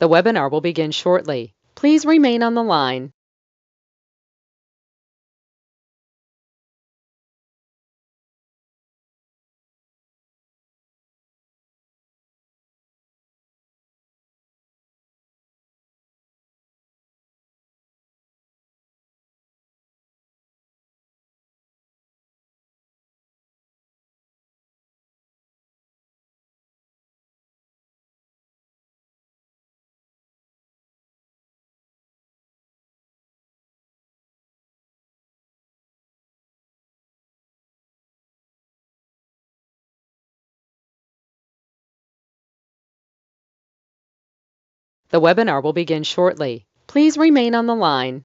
The webinar will begin shortly. Please remain on the line. The webinar will begin shortly. Please remain on the line.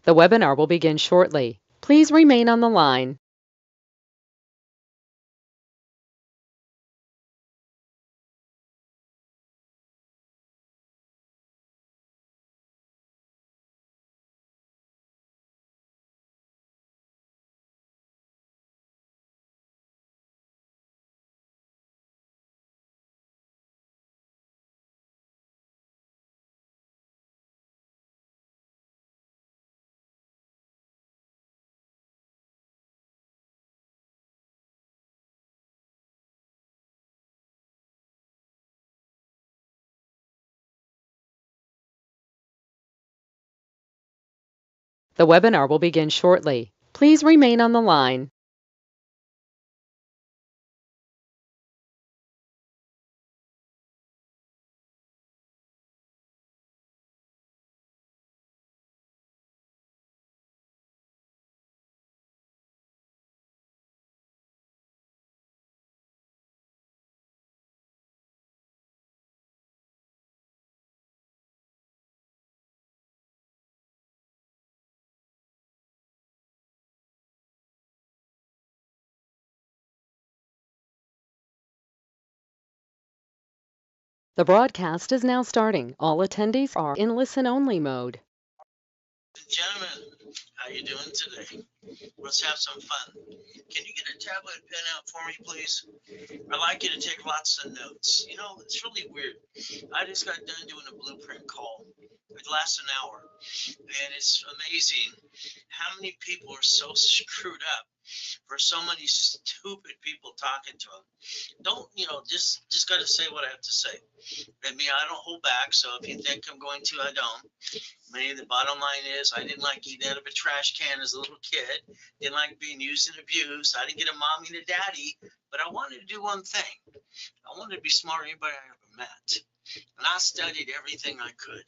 The webinar will begin shortly. Please remain on the line. The webinar will begin shortly. Please remain on the line. The broadcast is now starting. All attendees are in listen-only mode. Gentlemen, how you doing today? Let's have some fun. Can you get a tablet and pen out for me, please? I'd like you to take lots of notes. You know, it's really weird. I just got done doing a blueprint call. It lasts an hour, and it's amazing how many people are so screwed up for so many stupid people talking to them. Don't, just got to say what I have to say. I mean, I don't hold back, so if you think I'm going to, I don't. Maybe the bottom line is I didn't like eating out of a trash can as a little kid. Didn't like being used and abused. I didn't get a mommy and a daddy, but I wanted to do one thing. I wanted to be smarter than anybody I ever met. And I studied everything I could.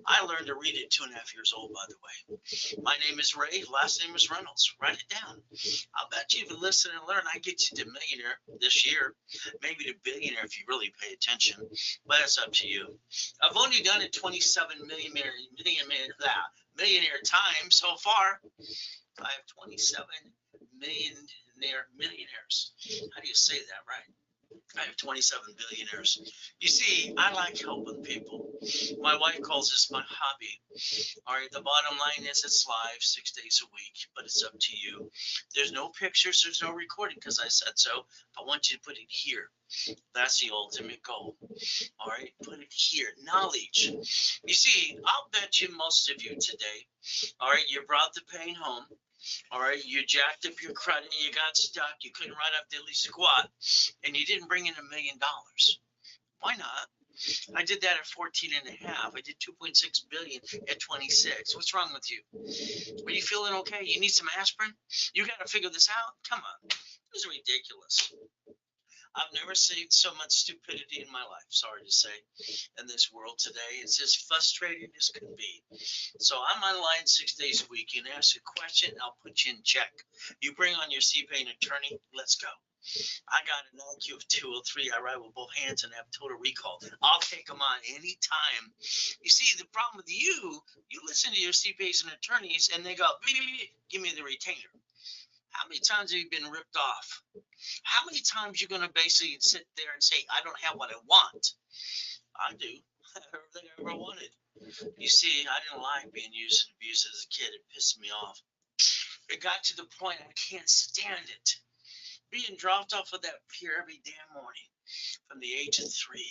I learned to read at 2.5 years old, by the way. My name is Ray. Last name is Reynolds. Write it down. I'll bet you if you listen and learn, I get you to millionaire this year, maybe to billionaire if you really pay attention. But it's up to you. I've only done it 27 millionaire times so far. I have 27 millionaires. How do you say that right? I have 27 billionaires. You see, I like helping people. My wife calls this my hobby. All right, the bottom line is it's live 6 days a week, but it's up to you. There's no pictures, there's no recording because I said so. I want you to put it here. That's the ultimate goal. All right, put it here. Knowledge. You see, I'll bet you most of you today, all right, you brought the pain home. All right, you jacked up your credit, you got stuck, you couldn't write up diddly squat, and you didn't bring in $1,000,000. Why not? I did that at 14 and a half. I did 2.6 billion at 26. What's wrong with you? Are you feeling okay? You need some aspirin? You got to figure this out? Come on. This is ridiculous. I've never seen so much stupidity in my life, sorry to say, in this world today. It's as frustrating as could be. So I'm online 6 days a week. You can ask a question, I'll put you in check. You bring on your CPA attorney, let's go. I got an IQ of 203. I write with both hands and have total recall. I'll take them on anytime. You see, the problem with you listen to your CPAs and attorneys, and they go, give me the retainer. How many times have you been ripped off? How many times you're going to basically sit there and say, I don't have what I want? I do. Everything I ever wanted. You see, I didn't like being used and abused as a kid. It pissed me off. It got to the point I can't stand it. Being dropped off of that pier every damn morning from the age of 3,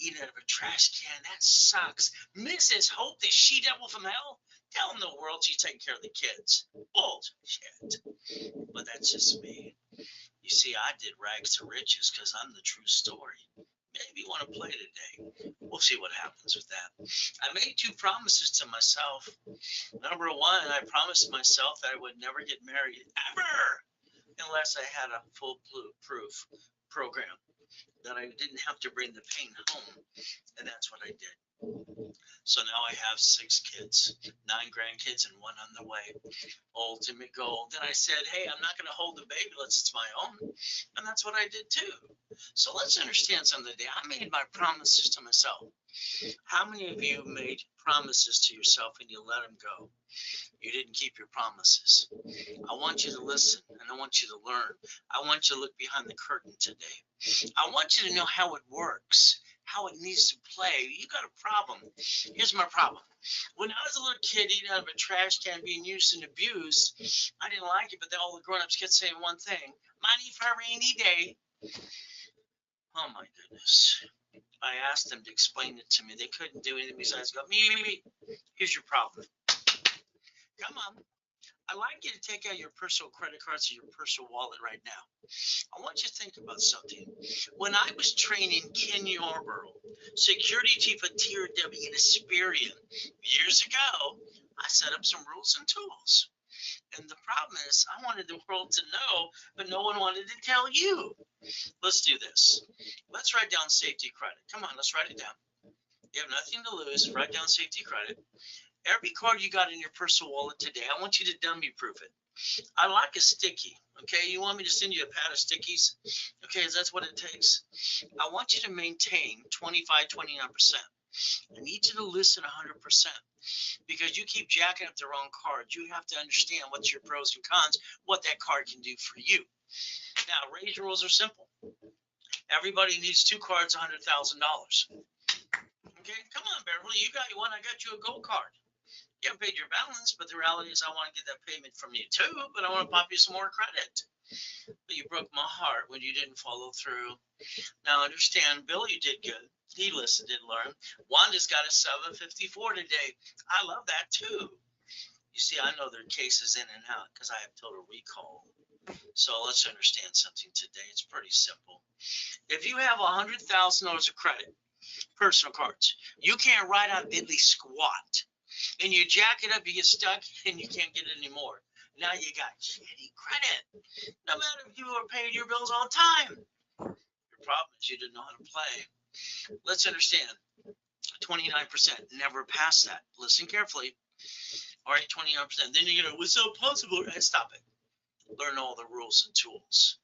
eating out of a trash can, that sucks. Mrs. Hope, the she-devil from hell, telling the world she's taking care of the kids. Bullshit. But that's just me. You see, I did rags to riches because I'm the true story. Maybe you want to play today. We'll see what happens with that. I made 2 promises to myself. Number 1, I promised myself that I would never get married ever unless I had a foolproof program, that I didn't have to bring the pain home, and that's what I did. So now I have 6 kids, 9 grandkids, and 1 on the way. Ultimate goal. Then I said, hey, I'm not going to hold the baby unless it's my own, and that's what I did too. So let's understand something today. I made my promises to myself. How many of you made promises to yourself and you let them go? You didn't keep your promises. I want you to listen, and I want you to learn. I want you to look behind the curtain today. I want you to know how it works, how it needs to play. You got a problem. Here's my problem. When I was a little kid eating out of a trash can being used and abused, I didn't like it, but then all the grown-ups kept saying one thing, money for a rainy day. Oh, my goodness. I asked them to explain it to me. They couldn't do anything besides go, me. Here's your problem. Come on. I'd like you to take out your personal credit cards or your personal wallet right now. I want you to think about something. When I was training Ken Yarborough, security chief of Tier W in Asperian, years ago, I set up some rules and tools. And the problem is, I wanted the world to know, but no one wanted to tell you. Let's do this. Let's write down safety credit. Come on, let's write it down. You have nothing to lose. Write down safety credit. Every card you got in your personal wallet today, I want you to dummy proof it. I like a sticky. Okay, you want me to send you a pad of stickies? Okay, that's what it takes. I want you to maintain 25, 29%. I need you to listen 100% because you keep jacking up the wrong card. You have to understand what's your pros and cons, what that card can do for you. Now, Ray's rules are simple. Everybody needs 2 cards, $100,000. Okay, come on, Beverly, you got one. I got you a gold card. You haven't paid your balance, but the reality is I want to get that payment from you too, but I want to pop you some more credit. But you broke my heart when you didn't follow through. Now understand, Bill, you did good. He listened and learned. Wanda's got a 754 today. I love that too. You see, I know their cases in and out because I have total recall. So let's understand something today. It's pretty simple. If you have $100,000 of credit, personal cards, you can't write out diddly squat. And you jack it up, you get stuck, and you can't get it anymore. Now you got shitty credit. No matter if you are paying your bills on time. Your problem is you didn't know how to play. Let's understand, 29%, never pass that. Listen carefully. All right, 29%. Then you're going to, what's so possible? Stop it. Learn all the rules and tools.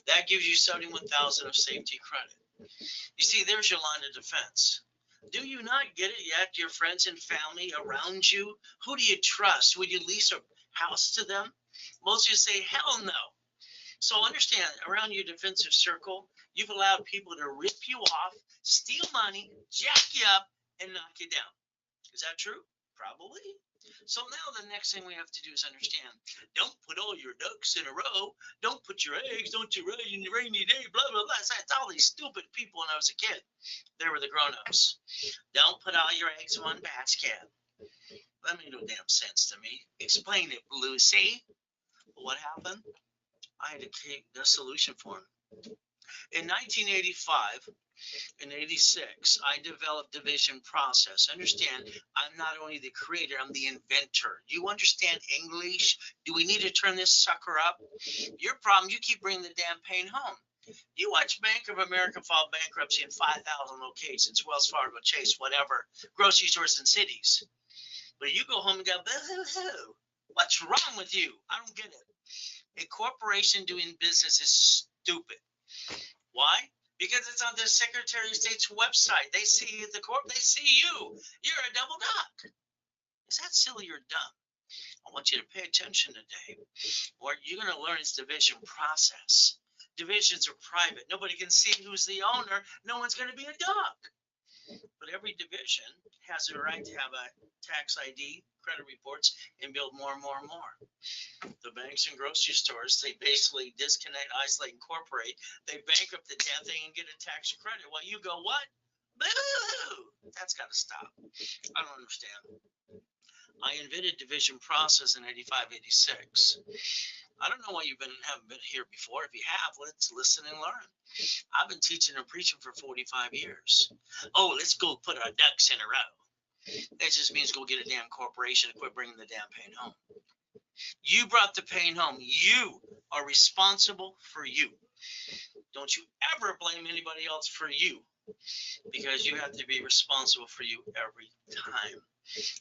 That gives you 71,000 of safety credit. You see, there's your line of defense. Do you not get it yet? Your friends and family around you, who do you trust? Would you lease a house to them? Most of you say, hell no. So understand, around your defensive circle, you've allowed people to rip you off, steal money, jack you up, and knock you down. Is that true? Probably. So now the next thing we have to do is understand, don't put all your ducks in a row. Don't put your eggs, don't you rain in the rainy day, blah, blah, blah. That's all these stupid people when I was a kid. They were the grown-ups. Don't put all your eggs in one basket. That made no damn sense to me. Explain it, Lucy. What happened? I had to keep the solution for him. In 1985 and 86, I developed division process. Understand, I'm not only the creator, I'm the inventor. Do you understand English? Do we need to turn this sucker up? Your problem, you keep bringing the damn pain home. You watch Bank of America file bankruptcy in 5,000 locations, Wells Fargo, Chase, whatever, grocery stores and cities. But you go home and go, boo-hoo-hoo. What's wrong with you? I don't get it. A corporation doing business is stupid. Why? Because it's on the Secretary of State's website. They see the corp, they see you. You're a double duck. Is that silly or dumb? I want you to pay attention today. What you're going to learn is division process. Divisions are private. Nobody can see who's the owner. No one's going to be a duck. But every division has a right to have a tax ID, credit reports, and build more and more and more. The banks and grocery stores, they basically disconnect, isolate, incorporate. They bankrupt the damn thing and get a tax credit. While you go, what? Boo! That's got to stop. I don't understand. I invented division process in 85, 86. I don't know why haven't been here before. If you have, let's listen and learn. I've been teaching and preaching for 45 years. Oh, let's go put our ducks in a row. That just means go get a damn corporation and quit bringing the damn pain home. You brought the pain home. You are responsible for you. Don't you ever blame anybody else for you, because you have to be responsible for you every time.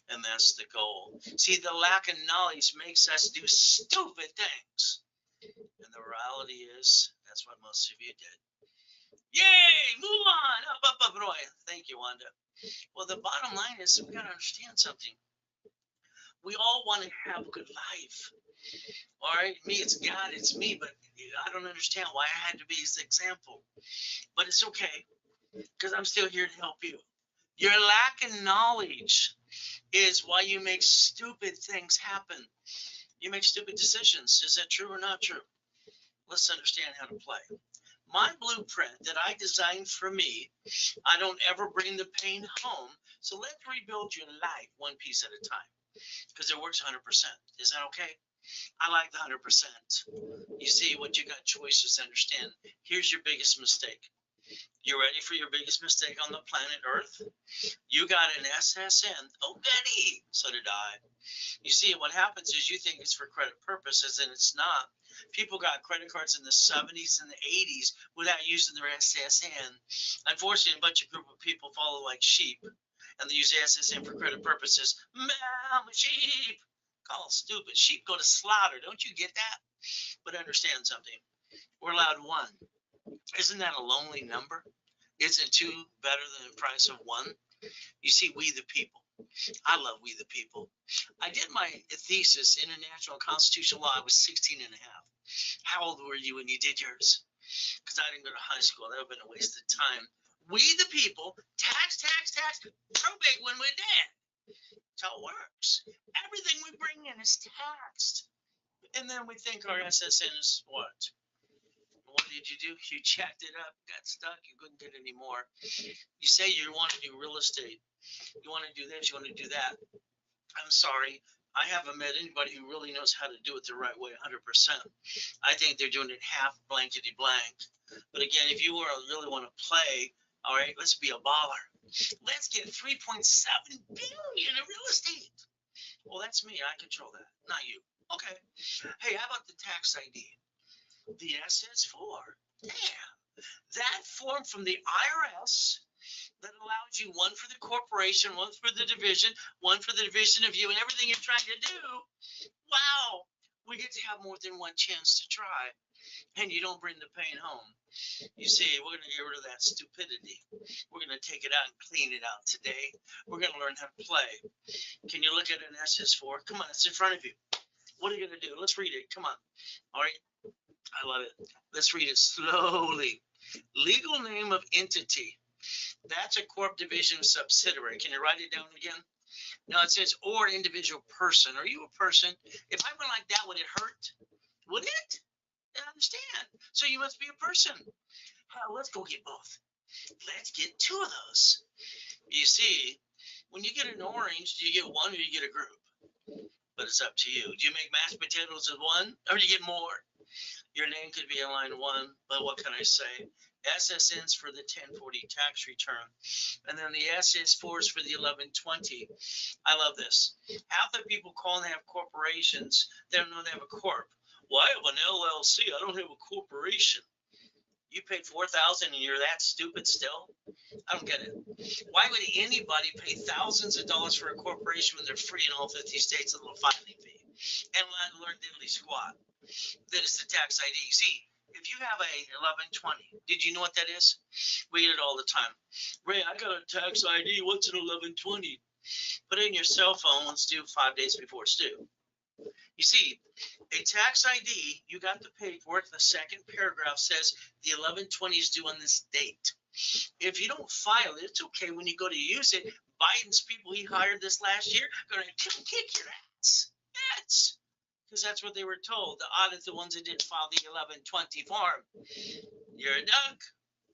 And that's the goal. See, the lack of knowledge makes us do stupid things. And the reality is, that's what most of you did. Yay! Move on! Up, and away. Thank you, Wanda. Well, the bottom line is, we got to understand something. We all want to have a good life. All right? Me, it's God, it's me, but I don't understand why I had to be his example. But it's okay, because I'm still here to help you. Your lack of knowledge is why you make stupid things happen. You make stupid decisions. Is that true or not true? Let's understand how to play. My blueprint that I designed for me, I don't ever bring the pain home. So let's rebuild your life one piece at a time, because it works 100%. Is that okay? I like the 100%. You see, what you got choices to understand. Here's your biggest mistake. You ready for your biggest mistake on the planet Earth? You got an SSN. Oh, goody. So did I. You see, what happens is you think it's for credit purposes, and it's not. People got credit cards in the 70s and the 80s without using their SSN. Unfortunately, a bunch of group of people follow like sheep, and they use SSN for credit purposes. I'm a sheep. Call it stupid. Sheep go to slaughter. Don't you get that? But understand something. We're allowed one. Isn't that a lonely number? Isn't two better than the price of one? You see, we the people. I love we the people. I did my thesis, International Constitutional Law. I was 16 and a half. How old were you when you did yours? Because I didn't go to high school. That would have been a waste of time. We the people, tax, probate when we're dead. That's how it works. Everything we bring in is taxed. And then we think our SSN is what? What did you do? You checked it up, got stuck, you couldn't get any more. You say you want to do real estate. You want to do this, you want to do that. I'm sorry. I haven't met anybody who really knows how to do it the right way 100%. I think they're doing it half blankety blank. But again, if you really want to play, all right, let's be a baller. Let's get 3.7 billion in real estate. Well, that's me. I control that, not you. Okay. Hey, how about the tax ID? The SS4. Damn. That form from the IRS that allows you one for the corporation, one for the division, one for the division of you, and everything you're trying to do. Wow. We get to have more than one chance to try, and you don't bring the pain home. You see, we're going to get rid of that stupidity. We're going to take it out and clean it out today. We're going to learn how to play. Can you look at an SS4? Come on, it's in front of you. What are you going to do? Let's read it. Come on. All right. I love it. Let's read it slowly. Legal name of entity. That's a corp division subsidiary. Can you write it down again? Now it says, or individual person. Are you a person? If I went like that, would it hurt? Would it? I understand. So you must be a person. Let's go get both. Let's get two of those. You see, when you get an orange, do you get one or do you get a group? But it's up to you. Do you make mashed potatoes with one or do you get more? Your name could be in line one, but what can I say? SSN's for the 1040 tax return. And then the SS4 is for the 1120. I love this. Half the people call and have corporations. They don't know they have a corp. Well, I have an LLC. I don't have a corporation. You paid 4,000 and you're that stupid still? I don't get it. Why would anybody pay thousands of dollars for a corporation when they're free in all 50 states, a little filing fee? And learn diddly squat. Then it's the tax ID. See, if you have a 1120, did you know what that is? We get it all the time. Ray, I got a tax ID. What's an 1120? Put it in your cell phone when it's due 5 days before it's due. You see, a tax ID, you got the paperwork. The second paragraph says the 1120 is due on this date. If you don't file it, it's okay when you go to use it. Biden's people he hired this last year are going to kick your ass. Yes. Because that's what they were told. To audit the ones that didn't file the 1120 form. You're a duck.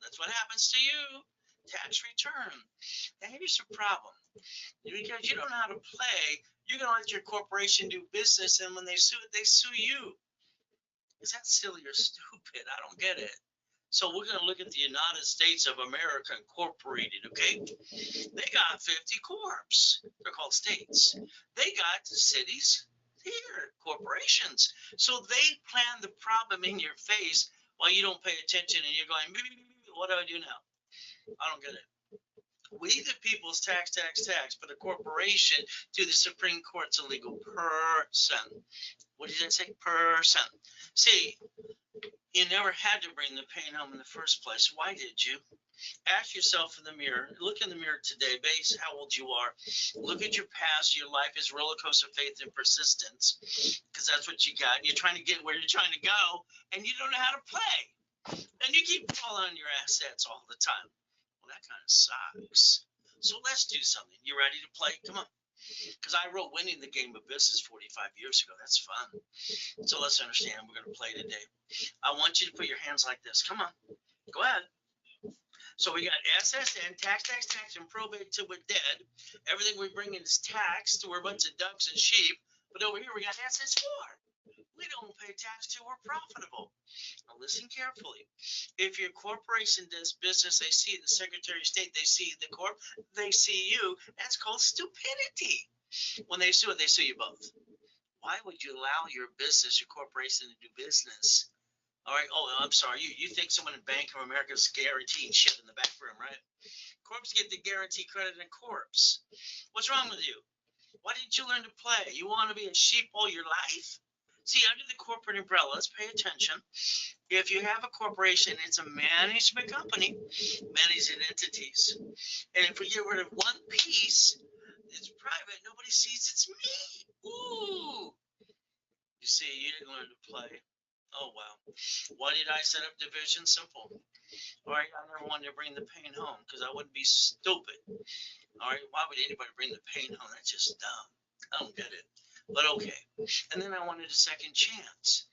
That's what happens to you. Tax return. Now here's the problem. Because you don't know how to play, you're going to let your corporation do business, and when they sue it, they sue you. Is that silly or stupid? I don't get it. So we're going to look at the United States of America Incorporated, okay? They got 50 corps. They're called states. They got cities here, corporations. So they plan the problem in your face while you don't pay attention and you're going, what do I do now? I don't get it. We the people's tax, but a corporation to the Supreme Court's a legal person. What did I say? Person. See, you never had to bring the pain home in the first place. Why did you? Ask yourself in the mirror. Look in the mirror today, base how old you are. Look at your past. Your life is roller coaster faith and persistence, because that's what you got. And you're trying to get where you're trying to go, and you don't know how to play. And you keep falling on your assets all the time. Well, that kind of sucks. So let's do something. You ready to play? Come on. Because I wrote Winning the Game of Business 45 years ago. That's fun. So let's understand. We're going to play today. I want you to put your hands like this. Come on. Go ahead. So we got SSN, tax, and probate till we're dead. Everything we bring in is taxed. We're a bunch of ducks and sheep. But over here we got SS4. We don't pay tax till we're profitable. Now listen carefully. If your corporation does business, they see the Secretary of State, they see the corp, they see you. That's called stupidity. When they sue it, they sue you both. Why would you allow your business, your corporation to do business? All right. Oh, I'm sorry. You think someone in Bank of America is guaranteeing shit in the back room, right? Corps get the guarantee credit in corps. What's wrong with you? Why didn't you learn to play? You want to be a sheep all your life? See, under the corporate umbrellas, pay attention. If you have a corporation, it's a management company, managing entities. And if we get rid of one piece, it's private. Nobody sees it's me. Ooh. You see, you didn't learn to play. Oh, wow. Why did I set up division? Simple. All right, I never wanted to bring the pain home because I wouldn't be stupid. All right, why would anybody bring the pain home? That's just dumb. I don't get it. But okay. And then I wanted a second chance.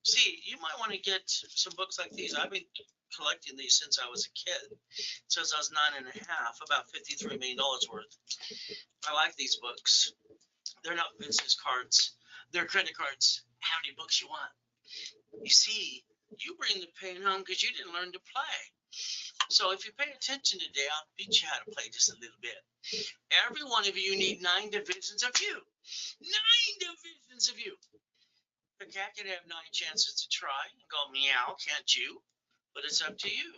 See, you might want to get some books like these. I've been collecting these since I was a kid, since I was 9 and a half, about $53 million worth. I like these books. They're not business cards. They're credit cards. How many books you want? You see, you bring the pain home because you didn't learn to play. So if you pay attention today, I'll teach you how to play just a little bit. Every one of you need 9 divisions of you. 9 divisions of you. The cat can have 9 chances to try and go meow, can't you? But it's up to you.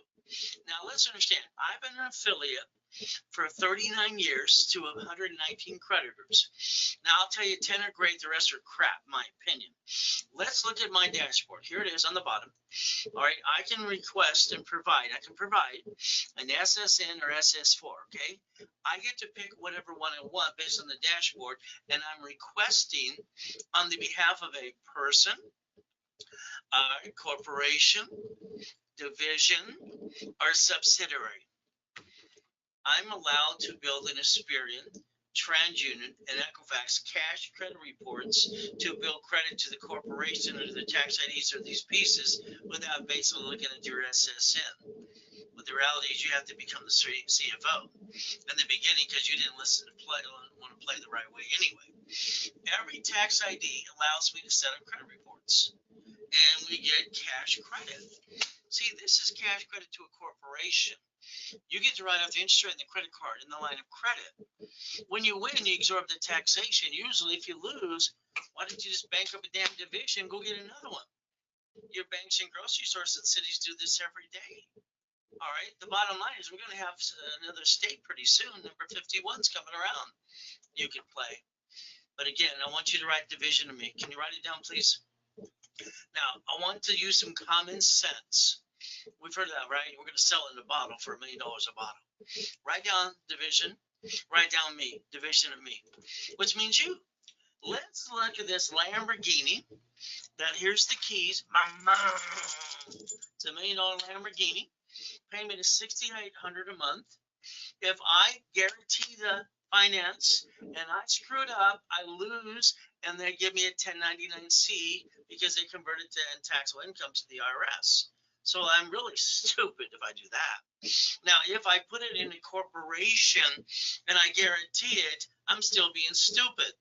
Now let's understand, I've been an affiliate for 39 years to 119 creditors. Now I'll tell you 10 are great, the rest are crap, in my opinion. Let's look at my dashboard. Here it is on the bottom. All right, I can request and provide. I can provide an SSN or SS4, okay? I get to pick whatever one I want based on the dashboard, and I'm requesting on the behalf of a person, a corporation, division, or subsidiary. I'm allowed to build an Experian, TransUnion, and Equifax cash credit reports to bill credit to the corporation or the tax IDs or these pieces without basically looking at your SSN. But the reality is you have to become the CFO in the beginning because you didn't listen to play, want to play the right way anyway. Every tax ID allows me to set up credit reports, and we get cash credit. See, this is cash credit to a corporation. You get to write off the interest rate and the credit card in the line of credit. When you win, you absorb the taxation. Usually, if you lose, why don't you just bank up a damn division and go get another one? Your banks and grocery stores and cities do this every day. All right. The bottom line is we're going to have another state pretty soon. Number 51's coming around. You can play. But again, I want you to write division of me. Can you write it down, please? Now, I want to use some common sense. We've heard of that, right? We're going to sell it in a bottle for $1 million a bottle. Write down division. Write down me. Division of me. Which means you. Let's look at this Lamborghini. That here's the keys. It's $1 million Lamborghini. Payment is $6,800 a month. If I guarantee the finance and I screw it up, I lose, and they give me a 1099-C because they convert it to taxable income to the IRS. So I'm really stupid if I do that. Now, if I put it in a corporation and I guarantee it, I'm still being stupid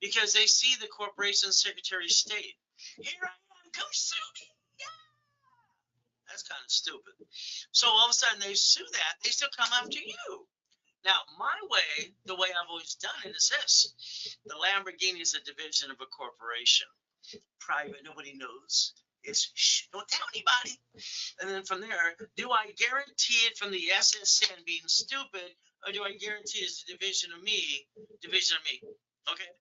because they see the corporation Secretary of State. Here I am, come sue me. Yeah. That's kind of stupid. So all of a sudden they sue that, they still come after you. Now, my way, the way I've always done it is this. The Lamborghini is a division of a corporation. Private, nobody knows. It's shh, don't tell anybody. And then from there, do I guarantee it from the SSN being stupid, or do I guarantee it's a division of me? Division of me. Okay?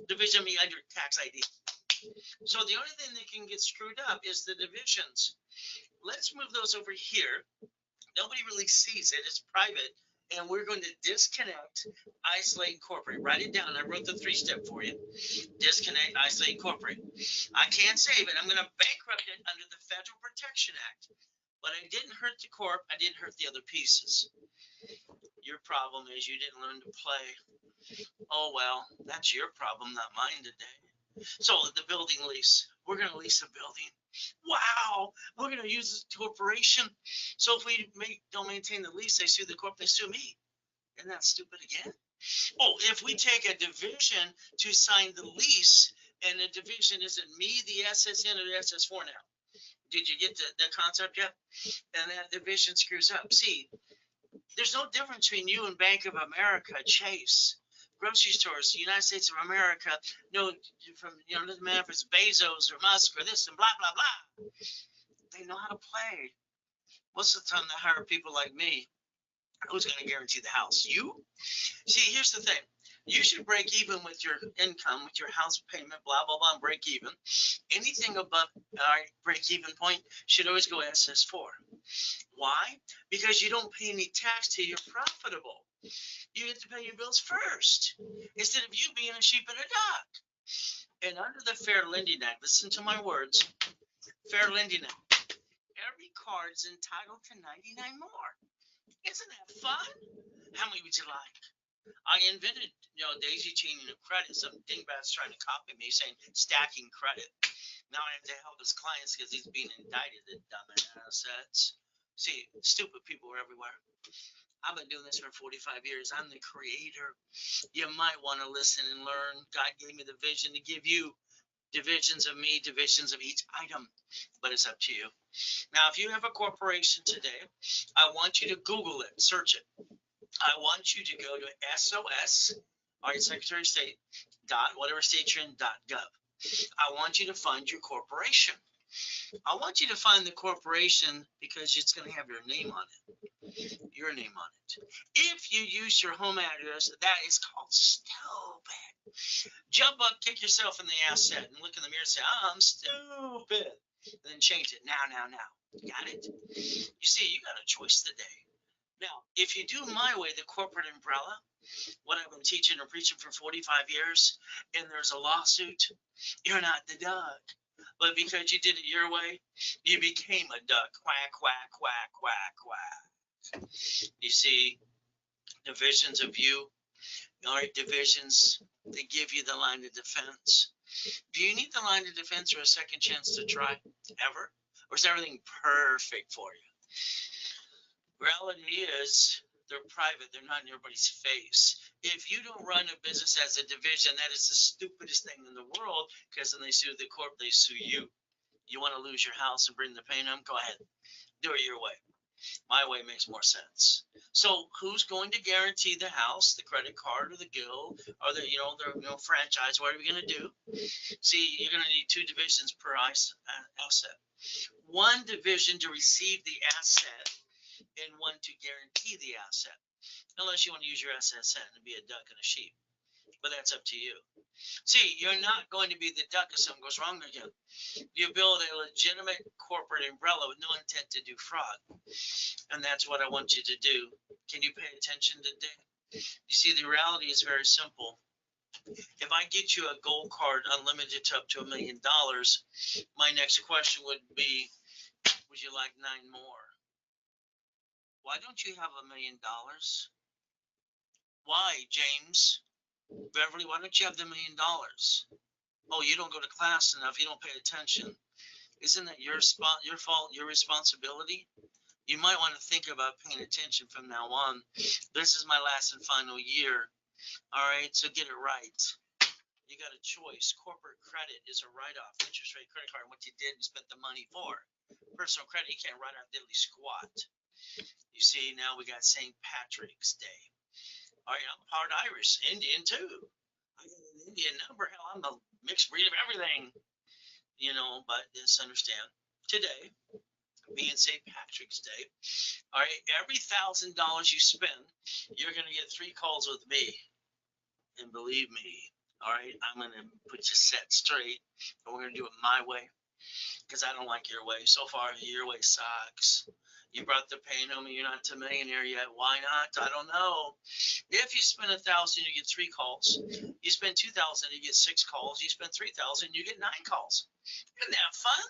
Division of me under tax ID. So the only thing that can get screwed up is the divisions. Let's move those over here. Nobody really sees it. It's private. And we're going to disconnect, isolate, incorporate. Write it down. I wrote the 3-step for you. Disconnect, isolate, incorporate. I can't save it. I'm going to bankrupt it under the Federal Protection Act. But I didn't hurt the corp. I didn't hurt the other pieces. Your problem is you didn't learn to play. Oh, well, that's your problem, not mine today. So the building lease. We're going to lease a building. Wow, we're going to use this corporation. So if we don't maintain the lease, they sue the corp, they sue me. Isn't that stupid again? Oh, if we take a division to sign the lease, and the division isn't me, the SSN, or the SS4 now. Did you get the concept yet? And that division screws up. See, there's no difference between you and Bank of America, Chase, grocery stores, the United States of America. No, from doesn't matter if it's Bezos or Musk or this and blah blah blah. They know how to play. Most of the time, they hire people like me. Who's going to guarantee the house? You? See, here's the thing. You should break even with your income, with your house payment, blah blah blah, and break even. Anything above break even point should always go SS4. Why? Because you don't pay any tax till you're profitable. You get to pay your bills first, instead of you being a sheep and a duck. And under the Fair Lending Act, listen to my words, Fair Lending Act, every card is entitled to 99 more. Isn't that fun? How many would you like? I invented, daisy chaining of credit. Some dingbats trying to copy me, saying stacking credit. Now I have to help his clients because he's being indicted, the dumb assets. See, stupid people are everywhere. I've been doing this for 45 years. I'm the creator. You might want to listen and learn. God gave me the vision to give you divisions of me, divisions of each item, but it's up to you. Now, if you have a corporation today, I want you to Google it, search it. I want you to go to SOS, all right, Secretary of State, whatever state you're in, .gov. I want you to find your corporation. I want you to find the corporation because it's going to have your name on it. Your name on it. If you use your home address, that is called stupid. Jump up, kick yourself in the ass and look in the mirror and say, I'm stupid. And then change it. Now. Got it? You see, you got a choice today. Now, if you do my way, the corporate umbrella, what I've been teaching or preaching for 45 years, and there's a lawsuit, you're not the duck. But because you did it your way, you became a duck. Quack, quack, quack, quack, quack. You see, divisions of you, all right, divisions, they give you the line of defense. Do you need the line of defense or a second chance to try ever? Or is everything perfect for you? Reality is they're private. They're not in everybody's face. If you don't run a business as a division, that is the stupidest thing in the world, because when they sue the corp, they sue you. You want to lose your house and bring the pain home? Go ahead. Do it your way. My way makes more sense. So who's going to guarantee the house, the credit card, or the guild, or the franchise? What are we going to do? See, you're going to need 2 divisions per asset. One division to receive the asset and one to guarantee the asset. Unless you want to use your SSN and be a duck and a sheep. But that's up to you. See, you're not going to be the duck if something goes wrong again. You build a legitimate corporate umbrella with no intent to do fraud. And that's what I want you to do. Can you pay attention today? You see, the reality is very simple. If I get you a gold card unlimited to up to $1 million, my next question would be, would you like 9 more? Why don't you have $1 million? Why, James? Beverly, why don't you have the $1 million? Oh, you don't go to class enough. You don't pay attention. Isn't that your fault, your responsibility? You might want to think about paying attention from now on. This is my last and final year. All right, so get it right. You got a choice. Corporate credit is a write-off. Interest rate credit card, what you did and spent the money for. Personal credit, you can't write off diddly squat. You see, now we got St. Patrick's Day. All right, I'm part Irish, Indian too. I got an Indian number. Hell, I'm a mixed breed of everything. You know, but just understand, today, being St. Patrick's Day, all right, every $1,000 you spend, you're going to get 3 calls with me. And believe me, all right, I'm going to put you set straight, and we're going to do it my way, because I don't like your way. So far, your way sucks. You brought the pain home, and you're not a millionaire yet. Why not? I don't know. If you spend 1,000, you get 3 calls. You spend 2,000, you get 6 calls. You spend 3,000, you get 9 calls. Isn't that fun?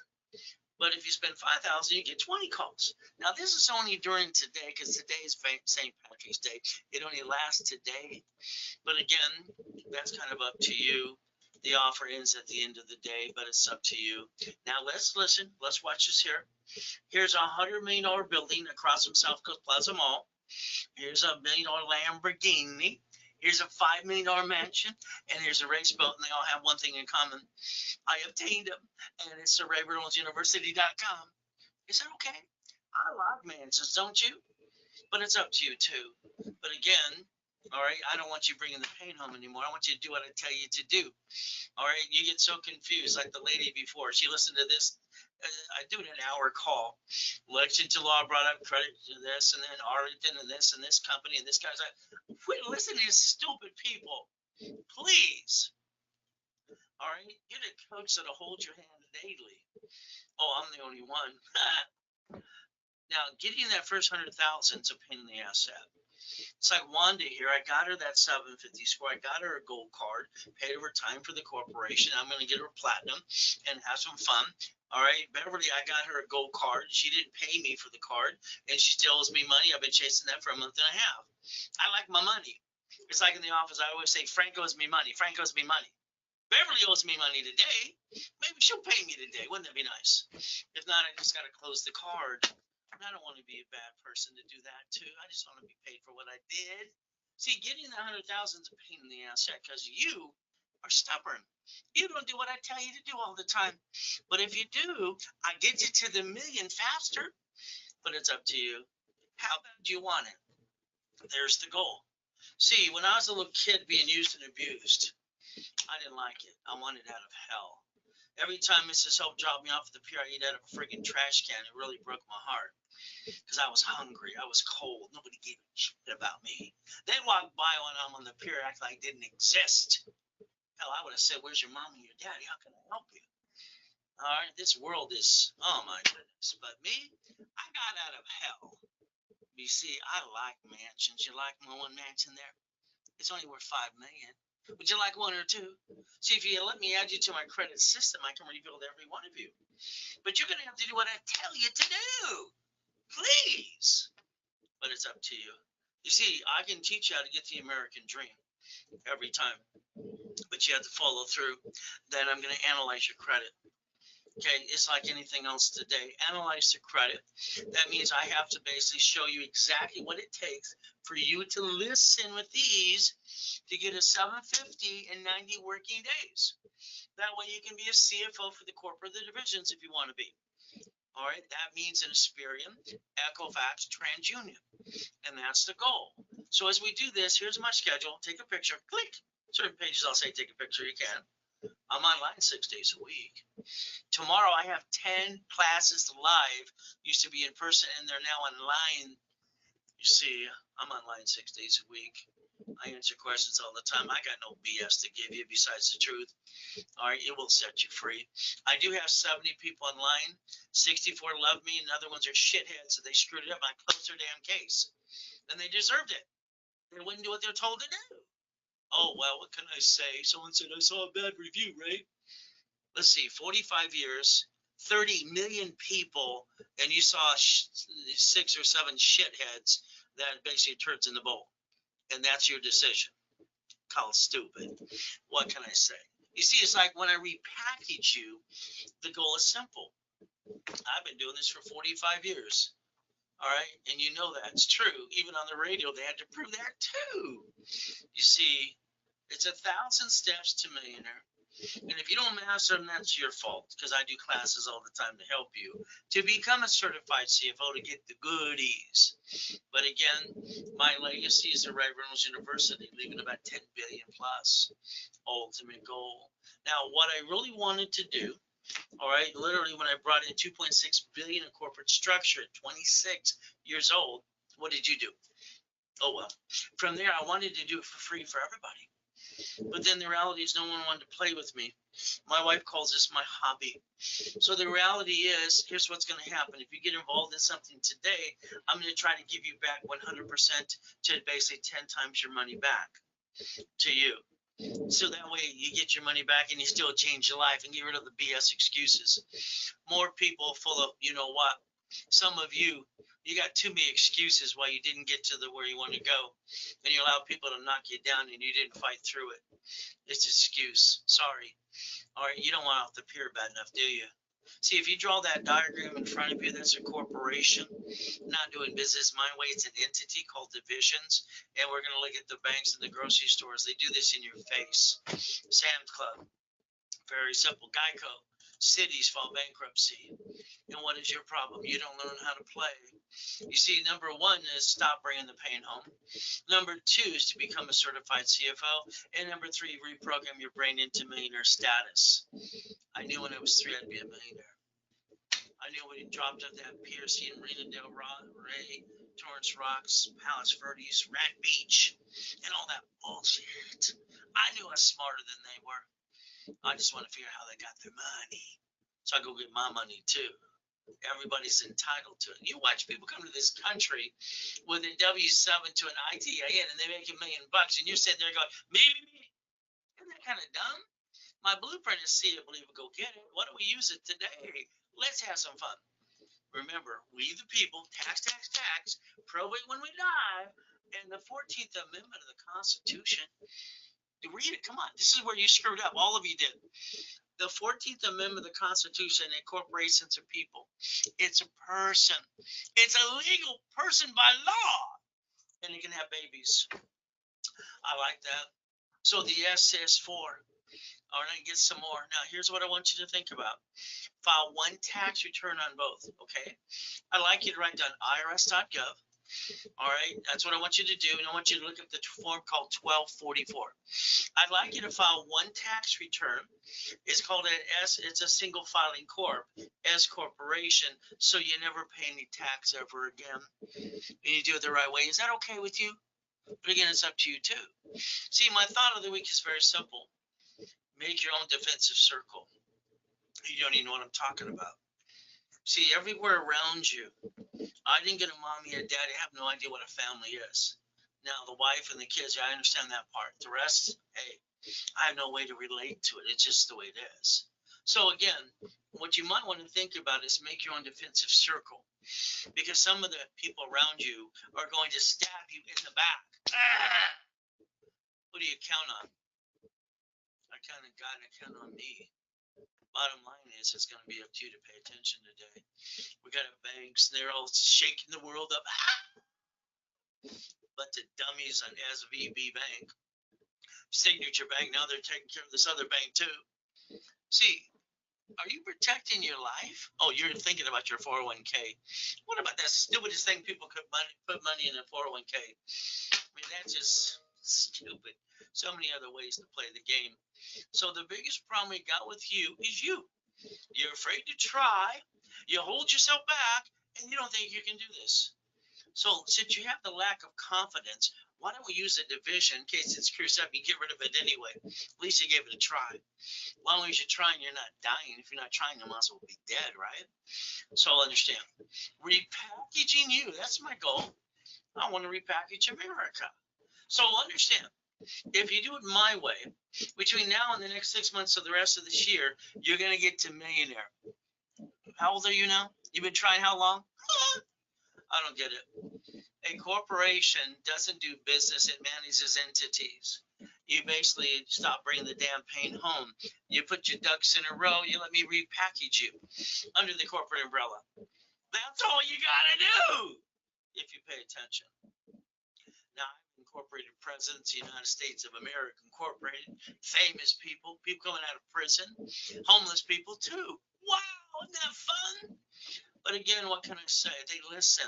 But if you spend 5,000, you get 20 calls. Now, this is only during today, because today is St. Patrick's Day. It only lasts today. But again, that's kind of up to you. The offer ends at the end of the day, but it's up to you. Now, let's listen. Let's watch this here. Here's a $100 million building across from South Coast Plaza Mall. Here's a $1 million Lamborghini. Here's a $5 million mansion, and here's a race boat, and they all have one thing in common. I obtained them, and it's the Ray Reynolds University.com. Is that okay? I like mansions, don't you? But it's up to you, too. But again, all right, I don't want you bringing the pain home anymore. I want you to do what I tell you to do. All right, you get so confused, like the lady before. She listened to this. I do an hour call. Lexington Law brought up credit to this, and then Arlington, and this company, and this guy's like, quit listening to stupid people, please. All right, get a coach that'll hold your hand daily. Oh, I'm the only one. Now, getting that first 100,000 is a pain in the ass. It's like Wanda here. I got her that 750 score. I got her a gold card, paid over time for the corporation. I'm going to get her platinum and have some fun. All right, Beverly, I got her a gold card. She didn't pay me for the card, and she still owes me money. I've been chasing that for a month and a half. I like my money. It's like in the office, I always say, Frank owes me money. Frank owes me money. Beverly owes me money today. Maybe she'll pay me today. Wouldn't that be nice? If not, I just got to close the card. And I don't want to be a bad person to do that too. I just want to be paid for what I did. See, getting the 100,000 is a pain in the ass because you are stubborn. You don't do what I tell you to do all the time. But if you do, I get you to the million faster. But it's up to you. How bad do you want it? There's the goal. See, when I was a little kid being used and abused, I didn't like it. I wanted out of hell. Every time Mrs. Hope dropped me off at the pier, I eat out of a friggin' trash can. It really broke my heart because I was hungry. I was cold. Nobody gave a shit about me. They walked by when I'm on the pier, act like I didn't exist. Hell, I would have said, "Where's your mom and your daddy? How can I help you?" All right, this world is, oh my goodness. But me, I got out of hell. You see, I like mansions. You like my one mansion there? It's only worth $5 million. Would you like one or two? See, if you let me add you to my credit system, I can rebuild every one of you. But you're going to have to do what I tell you to do. Please. But it's up to you. You see, I can teach you how to get the American dream every time. But you have to follow through. Then I'm going to analyze your credit. Okay, it's like anything else today. Analyze the credit. That means I have to basically show you exactly what it takes for you to listen with ease to get a 750 in 90 working days. That way you can be a CFO for the corporate divisions if you want to be. All right, that means an Experian, Equifax, TransUnion, and that's the goal. So as we do this, here's my schedule. Take a picture. Click. Certain pages I'll say take a picture. You can. I'm online 6 days a week. Tomorrow I have 10 classes live. Used to be in person and they're now online. You see, I'm online 6 days a week. I answer questions all the time. I got no BS to give you besides the truth. All right, it will set you free. I do have 70 people online. 64 love me, and the other ones are shitheads, so they screwed it up. I closed their damn case, and they deserved it. They wouldn't do what they're told to do. Oh, well, what can I say? Someone said, I saw a bad review, right? Let's see, 45 years, 30 million people, and you saw 6 or 7 shitheads that basically turds in the bowl. And that's your decision. Call stupid. What can I say? You see, it's like when I repackage you, the goal is simple. I've been doing this for 45 years. All right. And you know that's true. Even on the radio, they had to prove that too. You see, it's 1,000 steps to millionaire. And if you don't master them, that's your fault, because I do classes all the time to help you to become a certified CFO to get the goodies. But again, my legacy is at Ray Reynolds University, leaving about 10 billion plus. Ultimate goal. Now, what I really wanted to do, all right, literally when I brought in 2.6 billion in corporate structure at 26 years old, what did you do? Oh, well, from there, I wanted to do it for free for everybody. But then the reality is no one wanted to play with me. My wife calls this my hobby. So the reality is, here's what's going to happen. If you get involved in something today, I'm going to try to give you back 100% to basically 10 times your money back to you. So that way you get your money back and you still change your life and get rid of the BS excuses. More people full of, you know what? Some of you got too many excuses why you didn't get to the where you want to go, and you allow people to knock you down and you didn't fight through it. It's an excuse. Sorry. All right, you don't want off the pier bad enough, do you? See, if you draw that diagram in front of you, that's a corporation not doing business my way. It's an entity called divisions, and we're going to look at the banks and the grocery stores. They do this in your face. Sam's Club, very simple. Geico, cities file bankruptcy. And what is your problem? You don't learn how to play. You see, number one is stop bringing the pain home. Number two is to become a certified CFO. And number three, reprogram your brain into millionaire status. I knew when I was 3 I'd be a millionaire. I knew when he dropped off that pier, seeing Marina Del Rey, Torrance Rocks, Palos Verdes, Rat Beach, and all that bullshit. I knew I was smarter than they were. I just want to figure out how they got their money. So I go get my money too. Everybody's entitled to it. You watch people come to this country with a W-7 to an ITIN and they make $1 million, and you're sitting there going, me. Isn't that kind of dumb? My blueprint is see it, believe it, go get it. Why don't we use it today? Let's have some fun. Remember, we the people, tax, probate when we die, and the 14th Amendment of the Constitution. Read it. Come on. This is where you screwed up. All of you did. The 14th Amendment of the Constitution incorporates into people. It's a person. It's a legal person by law. And you can have babies. I like that. So the S says for. All right, get some more. Now, here's what I want you to think about. File one tax return on both, okay? I'd like you to write down irs.gov. All right, that's what I want you to do. And I want you to look at the form called 1244. I'd like you to file one tax return. It's called an S. It's a single filing corp, S corporation, so you never pay any tax ever again. And you do it the right way. Is that okay with you? But again, it's up to you too. See, my thought of the week is very simple. Make your own defensive circle. You don't even know what I'm talking about. See, everywhere around you, I didn't get a mommy and a daddy. I have no idea what a family is. Now, the wife and the kids, I understand that part. The rest, hey, I have no way to relate to it. It's just the way it is. So again, what you might want to think about is make your own defensive circle, because some of the people around you are going to stab you in the back. Who do you count on? I count on God and I count on me. Bottom line is, it's going to be up to you to pay attention today. We got banks, they're all shaking the world up. But the dummies on SVB Bank, Signature Bank, now they're taking care of this other bank too. See, are you protecting your life? Oh, you're thinking about your 401k. What about that stupidest thing people could put money in a 401k? I mean, that's just Stupid. So many other ways to play the game. So the biggest problem we got with you is you. You're afraid to try. You hold yourself back, and you don't think you can do this. So since you have the lack of confidence, why don't we use a division in case it screws up? You get rid of it anyway. At least you gave it a try. As long as you're trying, you're not dying. If you're not trying, you might as well be dead, right? So understand. Repackaging you, that's my goal. I want to repackage America. So understand, if you do it my way, between now and the next 6 months of the rest of this year, you're going to get to millionaire. How old are you now? You've been trying how long? I don't get it. A corporation doesn't do business, it manages entities. You basically stop bringing the damn pain home. You put your ducks in a row, you let me repackage you under the corporate umbrella. That's all you gotta do if you pay attention. Now, I've incorporated presidents, United States of America Incorporated, famous people, people coming out of prison, homeless people too. Wow, isn't that fun? But again, what can I say? They listen.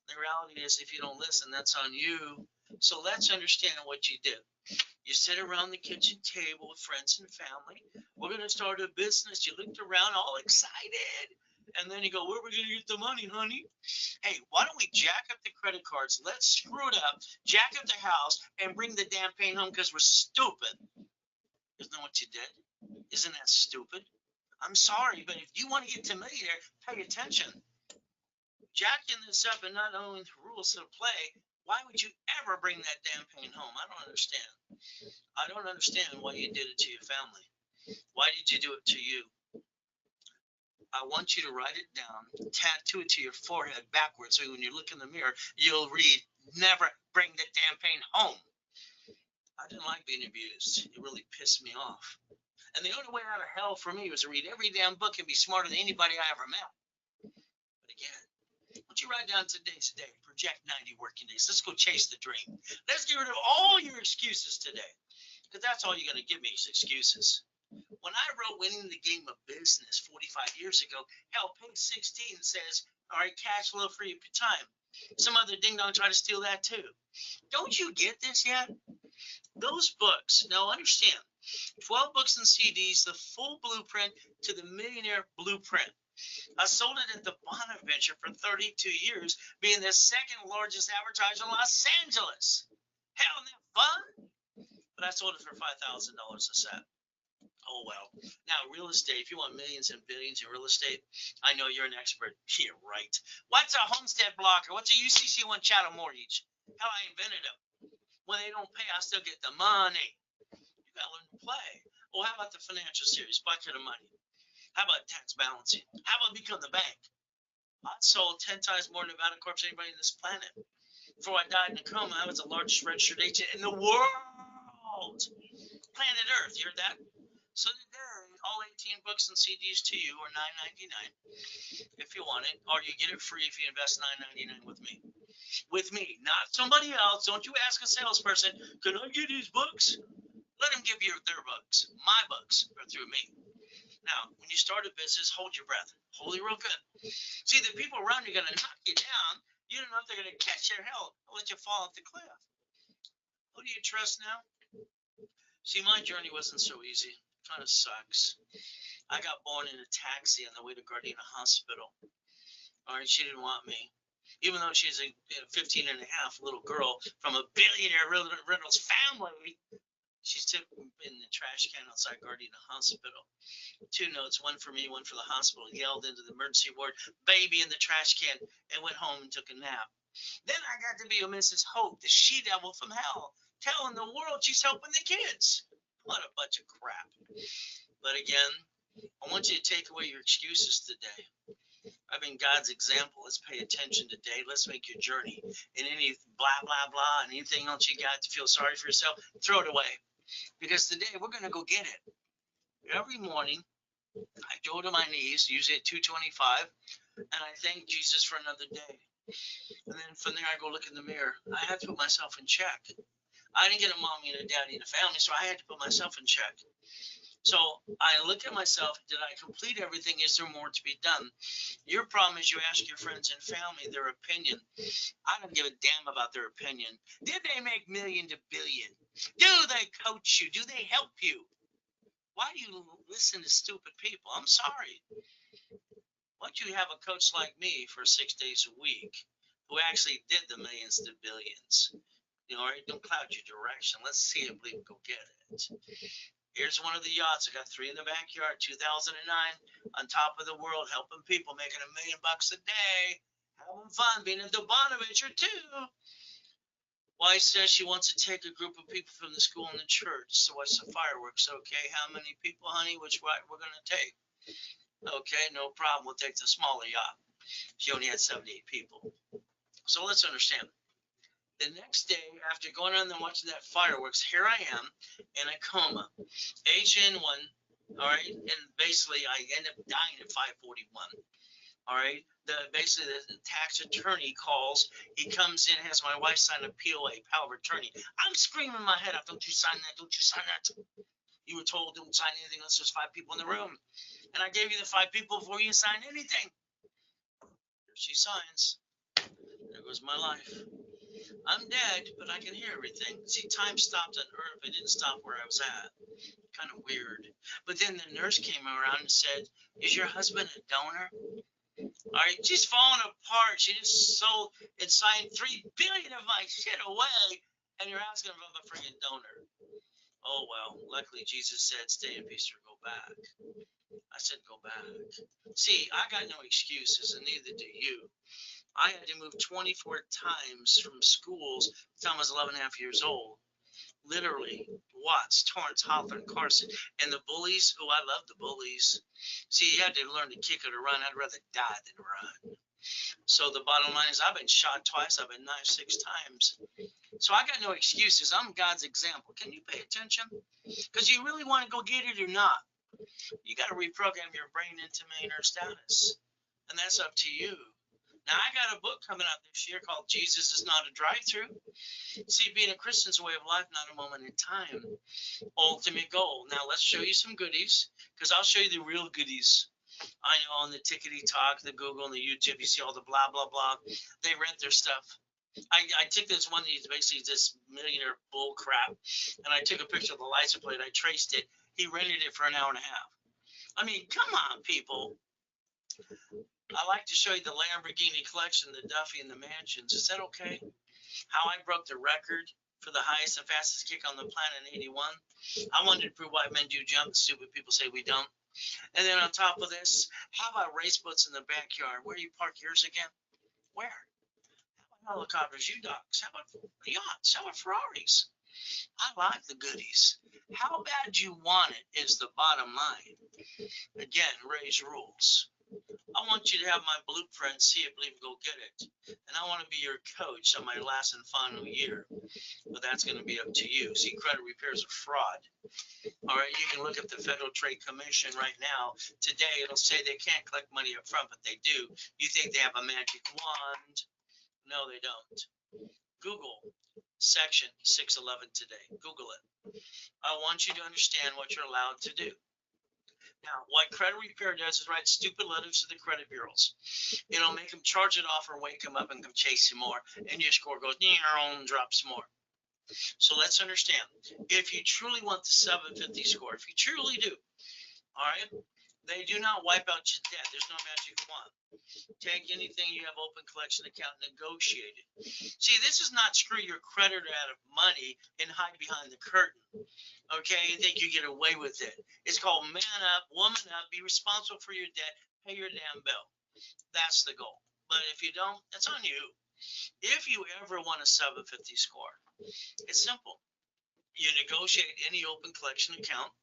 The reality is, if you don't listen, that's on you. So let's understand what you did. You sit around the kitchen table with friends and family. We're going to start a business. You looked around all excited. And then you go, where are we going to get the money, honey? Hey, why don't we jack up the credit cards? Let's screw it up, jack up the house, and bring the damn pain home because we're stupid. Isn't that what you did? Isn't that stupid? I'm sorry, but if you want to get to millionaire, pay attention. Jacking this up and not knowing the rules of the play, why would you ever bring that damn pain home? I don't understand. I don't understand why you did it to your family. Why did you do it to you? I want you to write it down, tattoo it to your forehead backwards, so when you look in the mirror, you'll read, never bring the damn pain home. I didn't like being abused. It really pissed me off. And the only way out of hell for me was to read every damn book and be smarter than anybody I ever met. But again, what you write down today's day, project 90 working days. Let's go chase the dream. Let's get rid of all your excuses today, because that's all you're going to give me is excuses. When I wrote Winning the Game of Business 45 years ago, hell, page 16 says, all right, cash flow for your time. Some other ding-dong tried to steal that too. Don't you get this yet? Those books, now understand, 12 books and CDs, the full blueprint to the Millionaire Blueprint. I sold it at the Bonaventure for 32 years, being the second largest advertiser in Los Angeles. Hell, isn't that fun? But I sold it for $5,000 a set. Oh, well. Now, real estate, if you want millions and billions in real estate, I know you're an expert. Yeah, right. What's a homestead blocker? What's a UCC1 chattel mortgage? Hell, I invented them. When they don't pay, I still get the money. You got to learn to play. Well, how about the financial series, bucket of money? How about tax balancing? How about become the bank? I sold 10 times more Nevada Corps than anybody on this planet. Before I died in a coma, I was the largest registered agent in the world. Planet Earth, you heard that? So today, all 18 books and CDs to you are $9.99 if you want it, or you get it free if you invest $9.99 with me. With me, not somebody else. Don't you ask a salesperson, can I get these books? Let them give you their books. My books are through me. Now, when you start a business, hold your breath. Hold it real good. See, the people around you are going to knock you down. You don't know if they're going to catch your hell or let you fall off the cliff. Who do you trust now? See, my journey wasn't so easy. It kind of sucks. I got born in a taxi on the way to Gardena Hospital. All right, she didn't want me. Even though she's a 15 and a half little girl from a billionaire Reynolds family, she took in the trash can outside Gardena Hospital. 2 notes, one for me, one for the hospital. Yelled into the emergency ward, baby in the trash can, and went home and took a nap. Then I got to be a Mrs. Hope, the she-devil from hell, telling the world she's helping the kids. What a bunch of crap. But again, I want you to take away your excuses today. I've been God's example. Let's pay attention today. Let's make your journey. And any blah, blah, blah, and anything else you got to feel sorry for yourself, throw it away. Because today we're going to go get it. Every morning, I go to my knees, usually at 2:25, and I thank Jesus for another day. And then from there, I go look in the mirror. I had to put myself in check. I didn't get a mommy and a daddy and a family, so I had to put myself in check. So I look at myself, did I complete everything? Is there more to be done? Your problem is you ask your friends and family their opinion. I don't give a damn about their opinion. Did they make million to billion? Do they coach you? Do they help you? Why do you listen to stupid people? I'm sorry. Why don't you have a coach like me for 6 days a week who actually did the millions to billions? All right, don't cloud your direction. Let's see it, believe, go get it. Here's one of the yachts. I got 3 in the backyard, 2009, on top of the world, helping people, making $1 million a day, having fun, being a Dobanovich or two. Wife says she wants to take a group of people from the school and the church to watch the fireworks. Okay, how many people, honey? Which one we're going to take? Okay, no problem. We'll take the smaller yacht. She only had 78 people. So let's understand. The next day, after going on and watching that fireworks, here I am in a coma, HN1, all right, and basically I end up dying at 5:41. All right, basically the tax attorney calls. He comes in, has my wife sign a POA, power of attorney. I'm screaming my head off. Don't you sign that? Don't you sign that? You were told don't sign anything unless there's 5 people in the room, and I gave you the 5 people before you signed anything. There she signs. There goes my life. I'm dead, but I can hear everything. See, time stopped on Earth. It didn't stop where I was at. Kind of weird. But then the nurse came around and said, "Is your husband a donor?" All right, she's falling apart. She just sold and signed 3 billion of my shit away, and you're asking if I'm a freaking donor. Oh well, luckily Jesus said, "Stay in peace or go back." I said, "Go back." See, I got no excuses, and neither do you. I had to move 24 times from schools until I was 11 and a half years old. Literally, Watts, Torrance, Hawthorne, Carson, and the bullies. Oh, I love the bullies. See, you had to learn to kick or to run. I'd rather die than run. So the bottom line is I've been shot twice. I've been knifed 6 times. So I got no excuses. I'm God's example. Can you pay attention? Because you really want to go get it or not. You got to reprogram your brain into millionaire status. And that's up to you. Now, I got a book coming out this year called Jesus is Not a Drive-Thru. See, being a Christian's a way of life, not a moment in time. Ultimate goal. Now, let's show you some goodies, because I'll show you the real goodies. I know on the Tickety Talk, the Google, and the YouTube, you see all the blah, blah, blah. They rent their stuff. I took this one that's basically this millionaire bull crap, and I took a picture of the license plate. I traced it. He rented it for an hour and a half. I mean, come on, people. I like to show you the Lamborghini collection, the Duffy, and the mansions. Is that okay? How I broke the record for the highest and fastest kick on the planet in 81. I wanted to prove white men do jump. Stupid people say we don't. And then on top of this, how about race boats in the backyard? Where do you park yours again? Where? How about helicopters, U-Docks? How about yachts? How about Ferraris? I like the goodies. How bad you want it is the bottom line. Again, Ray's rules. I want you to have my blueprint, see it, believe it, go get it. And I want to be your coach on my last and final year. But that's going to be up to you. See, credit repair is a fraud. All right, you can look at the Federal Trade Commission right now. Today, it'll say they can't collect money up front, but they do. You think they have a magic wand? No, they don't. Google Section 611 today. Google it. I want you to understand what you're allowed to do. Now, what credit repair does is write stupid letters to the credit bureaus. It'll make them charge it off or wake them up and come chase you more, and your score goes drops more. So let's understand, if you truly want the 750 score, if you truly do, all right, they do not wipe out your debt. There's no magic wand. Take anything you have open collection account, negotiate it. See, this is not screw your creditor out of money and hide behind the curtain. Okay, you think you get away with it. It's called man up, woman up, be responsible for your debt, pay your damn bill. That's the goal. But if you don't, it's on you. If you ever want a 750 score, it's simple. You negotiate any open collection account.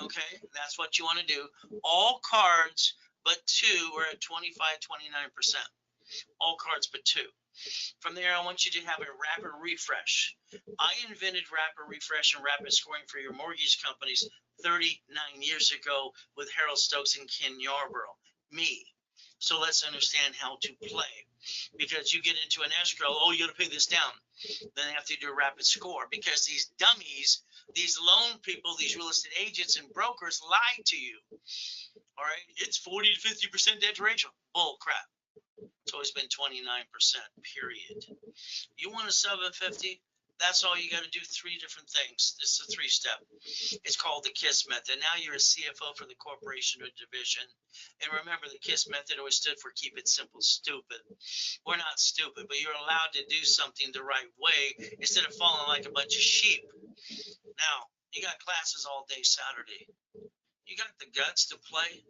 Okay, that's what you want to do. All cards but 2 are at 25, 29%. All cards but 2. From there, I want you to have a rapid refresh. I invented rapid refresh and rapid scoring for your mortgage companies 39 years ago with Harold Stokes and Ken Yarborough. Me. So let's understand how to play. Because you get into an escrow, oh, you got to pay this down. Then they have to do a rapid score because these dummies These loan people, these real estate agents and brokers lie to you. All right, it's 40 to 50% debt to ratio. Bull crap. It's always been 29%, period. You want a 750? That's all you got to do. Three different things. This is a three-step. It's called the KISS method. Now you're a CFO for the corporation or division. And remember, the KISS method always stood for keep it simple, stupid. We're not stupid, but you're allowed to do something the right way instead of falling like a bunch of sheep. Now, you got classes all day Saturday. You got the guts to play.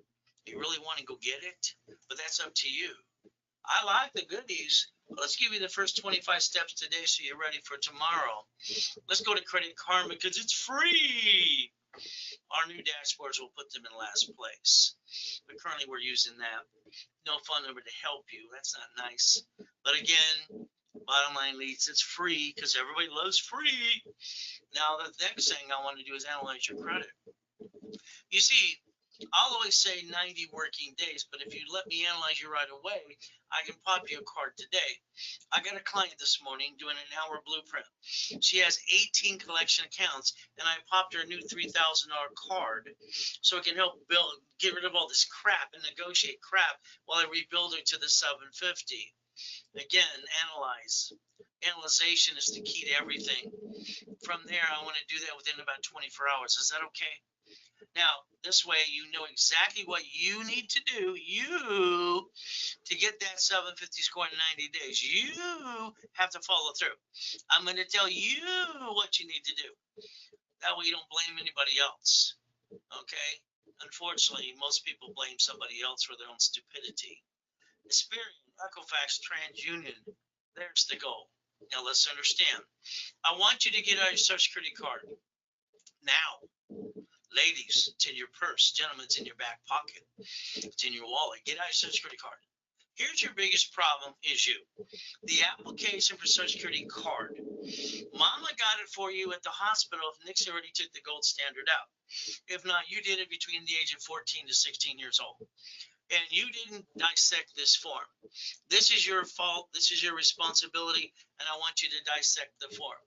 You really want to go get it, but that's up to you. I like the goodies. Let's give you the first 25 steps today so you're ready for tomorrow. Let's go to Credit Karma because it's free. Our new dashboards will put them in last place. But currently we're using that. No phone number to help you. That's not nice. But again, bottom line leads, it's free because everybody loves free. Now the next thing I want to do is analyze your credit. You see, I'll always say 90 working days, but if you let me analyze you right away, I can pop you a card today. I got a client this morning doing an hour blueprint. She has 18 collection accounts, and I popped her a new $3,000 card so it can help get rid of all this crap and negotiate crap while I rebuild her to the 750. Again, analyze. Analyzation is the key to everything. From there, I want to do that within about 24 hours. Is that okay? Now, this way you know exactly what you need to do, to get that 750 score in 90 days. You have to follow through. I'm going to tell you what you need to do. That way you don't blame anybody else. Okay? Unfortunately, most people blame somebody else for their own stupidity. Experian, Equifax, TransUnion, there's the goal. Now let's understand. I want you to get out your Social Security card now. Ladies, it's in your purse. Gentlemen, it's in your back pocket. It's in your wallet. Get out your Social Security card. Here's your biggest problem is you. The application for Social Security card. Mama got it for you at the hospital if Nixie already took the gold standard out. If not, you did it between the age of 14 to 16 years old. And you didn't dissect this form. This is your fault. This is your responsibility. And I want you to dissect the form.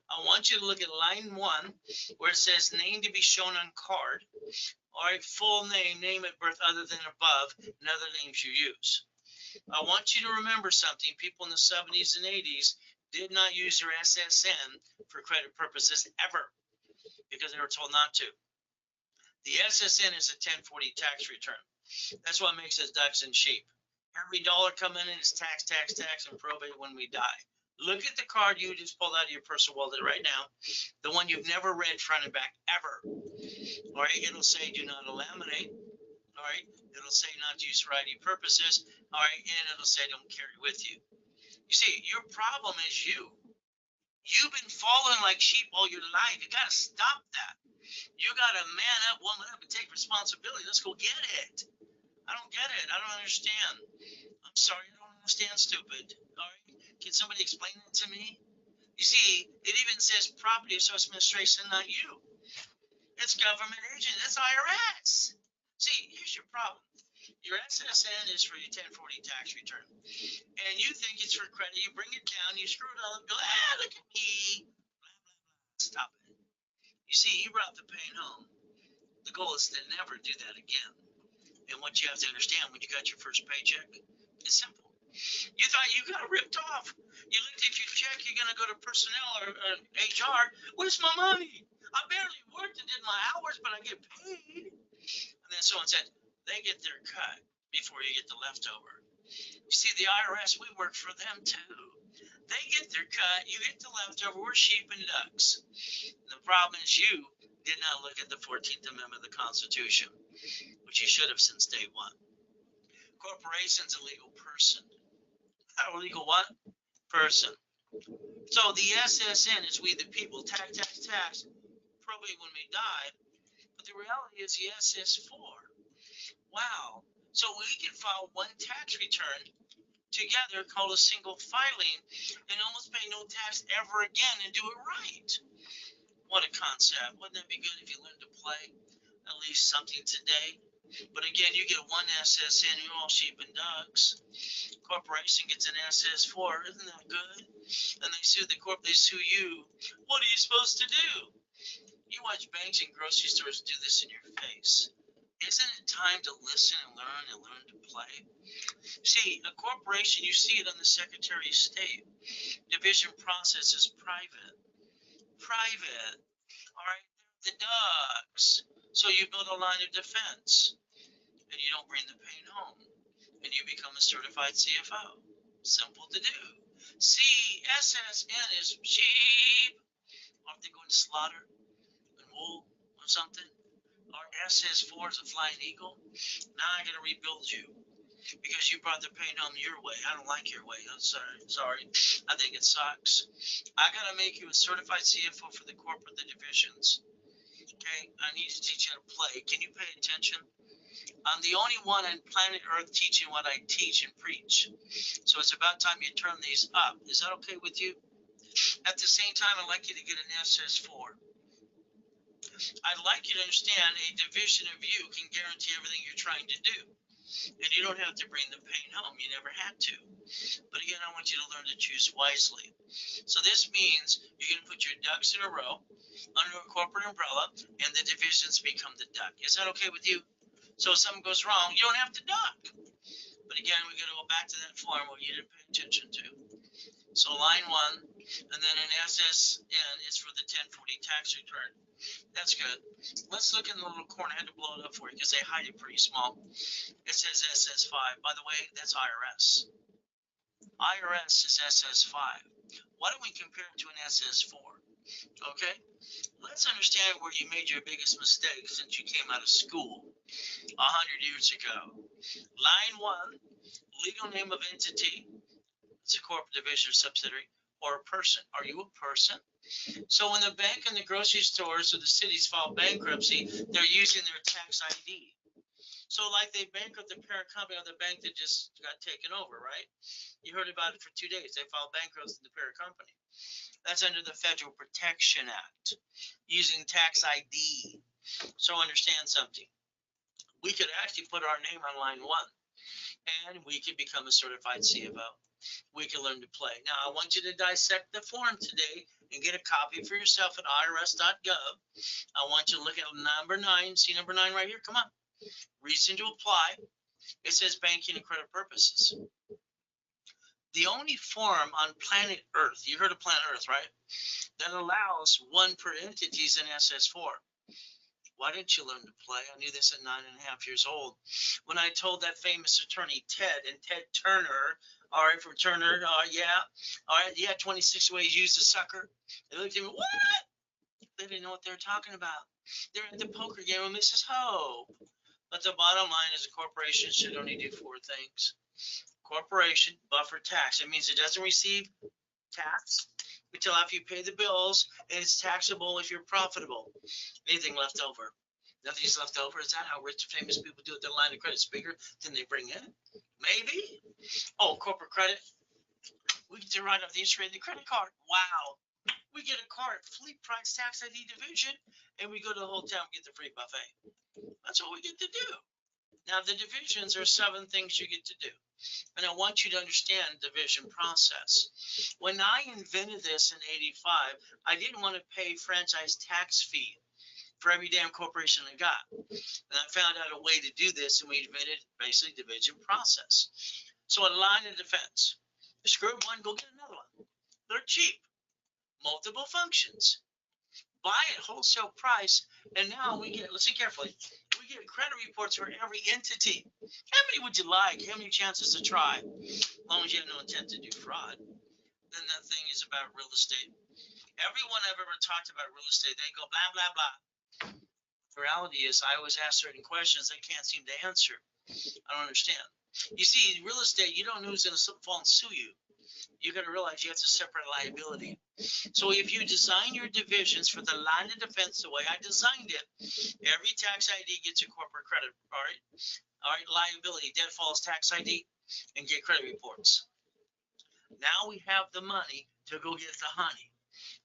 I want you to look at line 1 where it says name to be shown on card. All right, full name, name at birth other than above, and other names you use. I want you to remember something. People in the 70s and 80s did not use their SSN for credit purposes ever because they were told not to. The SSN is a 1040 tax return. That's what makes us ducks and sheep. Every dollar coming in is tax, and probate when we die. Look at the card you just pulled out of your personal wallet right now, the one you've never read front and back ever. All right, it'll say do not laminate. All right, it'll say not to use for ID purposes. All right, and it'll say don't carry with you. You see, your problem is you. You've been following like sheep all your life. You got to stop that. You got to man up, woman up, and take responsibility. Let's go get it. I don't get it. I don't understand. I'm sorry, I don't understand, stupid. All right. Can somebody explain that to me? You see, it even says Property Assessment Administration, not you. It's government agent. It's IRS. See, here's your problem. Your SSN is for your 1040 tax return. And you think it's for credit. You bring it down. You screw it all up. Go, look at me. Blah, blah, blah. Stop it. You see, you brought the pain home. The goal is to never do that again. And what you have to understand when you got your first paycheck, it's simple. You thought you got ripped off. You looked at your check, you're going to go to personnel or HR. Where's my money? I barely worked and did my hours, but I get paid. And then someone said, they get their cut before you get the leftover. You see, the IRS, we work for them too. They get their cut, you get the leftover, we're sheep and ducks. And the problem is you did not look at the 14th Amendment of the Constitution, which you should have since day one. Corporation's a legal person. A legal what? Person. So the SSN is we the people. Tax. Probate when we die. But the reality is the SS4. Wow. So we can file one tax return together called a single filing and almost pay no tax ever again and do it right. What a concept. Wouldn't that be good if you learned to play at least something today? But again, you get one SSN, you're all sheep and ducks. Corporation gets an SS4, isn't that good? And they sue the corp, they sue you. What are you supposed to do? You watch banks and grocery stores do this in your face. Isn't it time to listen and learn to play? See, a corporation, you see it on the Secretary of State. Division process is private. Private. All right. The dogs. So you build a line of defense and you don't bring the pain home and you become a certified CFO. Simple to do. CSSN is sheep. Aren't they going to slaughter and wool or something? Or SS4 is a flying eagle. Now I got to rebuild you because you brought the pain home your way. I don't like your way. I'm sorry. I think it sucks. I got to make you a certified CFO for the corporate, the divisions. Okay, I need to teach you how to play. Can you pay attention? I'm the only one on planet Earth teaching what I teach and preach. So it's about time you turn these up. Is that okay with you? At the same time, I'd like you to get an SS4. I'd like you to understand a division of you can guarantee everything you're trying to do. And you don't have to bring the pain home. You never had to. But again, I want you to learn to choose wisely. So this means you're going to put your ducks in a row under a corporate umbrella, and the divisions become the duck. Is that okay with you? So if something goes wrong, you don't have to duck. But again, we got to go back to that form where you didn't pay attention to. So line 1, and then an SSN is for the 1040 tax return. That's good. Let's look in the little corner. I had to blow it up for you because they hide it pretty small. It says SS5. By the way, that's IRS. IRS is SS5. Why don't we compare it to an SS4? Okay? Let's understand where you made your biggest mistake since you came out of school 100 years ago. Line 1, legal name of entity. It's a corporate division or subsidiary, or a person. Are you a person? So when the bank and the grocery stores or the cities file bankruptcy, they're using their tax ID. So like they bankrupt the parent company of the bank that just got taken over, right? You heard about it for 2 days. They filed bankruptcy in the parent company. That's under the Federal Protection Act, using tax ID. So understand something. We could actually put our name on line 1, and we could become a certified CFO. We can learn to play. Now, I want you to dissect the form today and get a copy for yourself at irs.gov. I want you to look at number 9. See number 9 right here? Come on. Reason to apply. It says banking and credit purposes. The only form on planet Earth, you heard of planet Earth, right? That allows 1 per entity is an SS4. Why didn't you learn to play? I knew this at 9.5 years old. When I told that famous attorney, Ted Turner, all right, from Turner, all right, 26 ways you use a sucker. They looked at me, what? They didn't know what they were talking about. They're at the poker game with Mrs. Hope. But the bottom line is a corporation should only do 4 things. Corporation, buffer tax. It means it doesn't receive tax until after you pay the bills, and it's taxable if you're profitable. Anything left over. Nothing's left over. Is that how rich famous people do it? Their line of credit's bigger than they bring in? Maybe. Oh, corporate credit. We get to write off the interest rate of the credit card. Wow. We get a card at Fleet Price Tax ID Division, and we go to the hotel and get the free buffet. That's what we get to do. Now, the divisions are 7 things you get to do. And I want you to understand the division process. When I invented this in 85, I didn't want to pay franchise tax fee for every damn corporation I got. And I found out a way to do this, and we invented basically division process. So a line of defense. Screw one, go get another one. They're cheap. Multiple functions. Buy at wholesale price, and now we get, listen carefully, we get credit reports for every entity. How many would you like? How many chances to try? As long as you have no intent to do fraud. Then that thing is about real estate. Everyone I've ever talked about real estate, they go blah, blah, blah. The reality is I always ask certain questions they can't seem to answer. I don't understand. You see, in real estate, you don't know who's going to fall and sue you. You got to realize you have to separate liability. So if you design your divisions for the line of defense the way I designed it, every tax ID gets a corporate credit. All right, liability, deadfalls tax ID, and get credit reports. Now we have the money to go get the honey,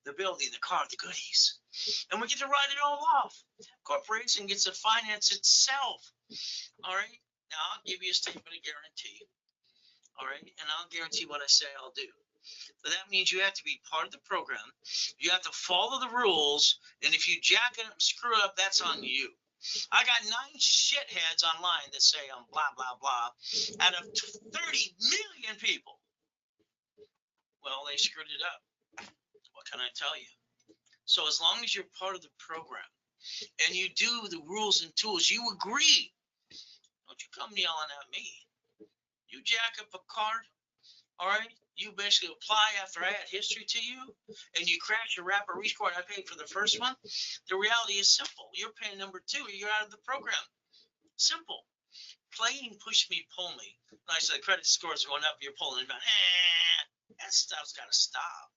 the building, the car, the goodies, and we get to write it all off. Corporation gets to finance itself. All right, now I'll give you a statement of guarantee. All right, and I'll guarantee what I say I'll do. But that means you have to be part of the program. You have to follow the rules. And if you jack it up and screw up, that's on you. I got 9 shitheads online that say I'm blah, blah, blah out of 30 million people. Well, they screwed it up. What can I tell you? So as long as you're part of the program and you do the rules and tools, you agree. Don't you come yelling at me. You jack up a card, all right? You basically apply after I had history to you, and you crash your rapid rescore, and I paid for the first one. The reality is simple. You're paying number 2, or you're out of the program. Simple. Playing push me, pull me. Like I said, credit scores going up, you're pulling it down. That stuff's got to stop.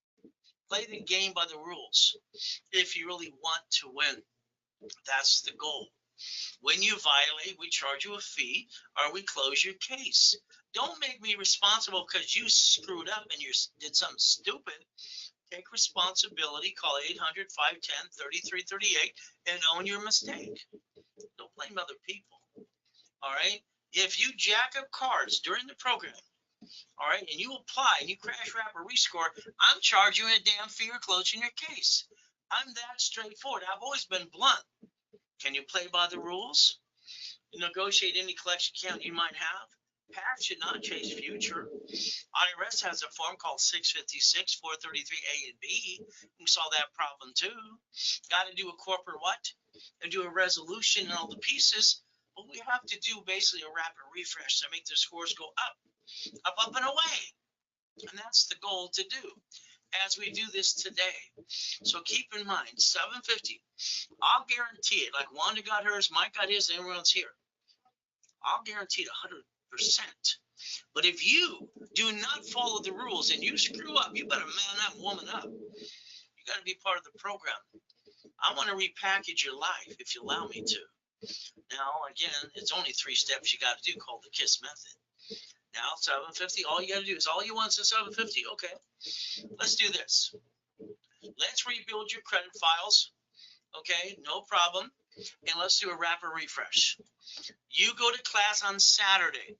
Play the game by the rules if you really want to win. That's the goal. When you violate, we charge you a fee or we close your case. Don't make me responsible because you screwed up and you did something stupid. Take responsibility, call 800-510-3338 and own your mistake. Don't blame other people. All right? If you jack up cards during the program, all right, and you apply and you crash rapid rescore, I'm charging you a damn fee or closing your case. I'm that straightforward. I've always been blunt. Can you play by the rules? Negotiate any collection account you might have. Past should not chase future. IRS has a form called 656 433A and B. We saw that problem too. Got to do a corporate what? And do a resolution and all the pieces. But we have to do basically a rapid refresh to make the scores go up, up, and away. And that's the goal to do as we do this today. So keep in mind, 750. I'll guarantee it. Like Wanda got hers, Mike got his, and everyone else here. I'll guarantee it 100%. But if you do not follow the rules and you screw up, you better man up, woman up. You got to be part of the program. I want to repackage your life if you allow me to. Now, again, it's only 3 steps you got to do called the KISS method. Now, 750, all you got to do is all you want is 750. Okay, let's do this. Let's rebuild your credit files. Okay, no problem. And let's do a rapid refresh. You go to class on Saturday.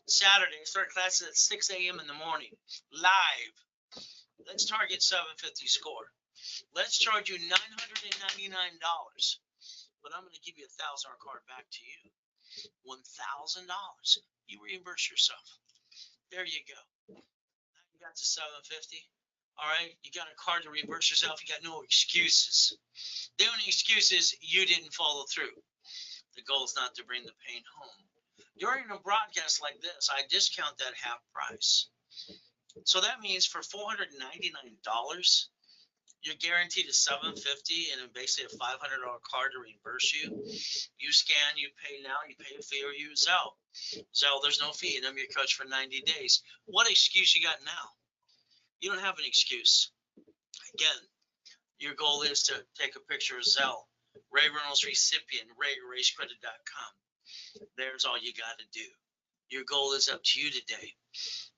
Saturday, start classes at 6 a.m. in the morning, live. Let's target 750 score. Let's charge you $999. But I'm going to give you a $1,000 card back to you. $1,000. You reimburse yourself. There you go. Now you got to 750. All right. You got a card to reimburse yourself. You got no excuses. The only excuse is you didn't follow through. The goal is not to bring the pain home. During a broadcast like this, I discount that half price. So that means for $499, you're guaranteed a $750 and basically a $500 card to reimburse you. You scan, you pay now, you pay a fee, or you Zelle. Zelle, there's no fee, and I'm your coach for 90 days. What excuse you got now? You don't have an excuse. Again, your goal is to take a picture of Zelle. Ray Reynolds recipient, ray@racecredit.com. There's all you got to do. Your goal is up to you today.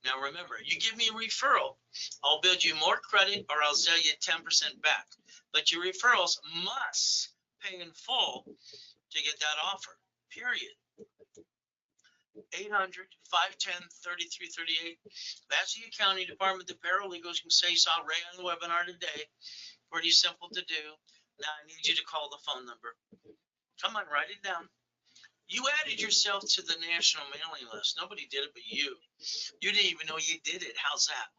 Now remember, you give me a referral, I'll build you more credit or I'll sell you 10% back. But your referrals must pay in full to get that offer, period. 800-510-3338. That's the accounting department. The paralegals can say, saw Ray on the webinar today. Pretty simple to do. Now I need you to call the phone number. Come on, write it down. You added yourself to the national mailing list. Nobody did it but you. You didn't even know you did it. How's that?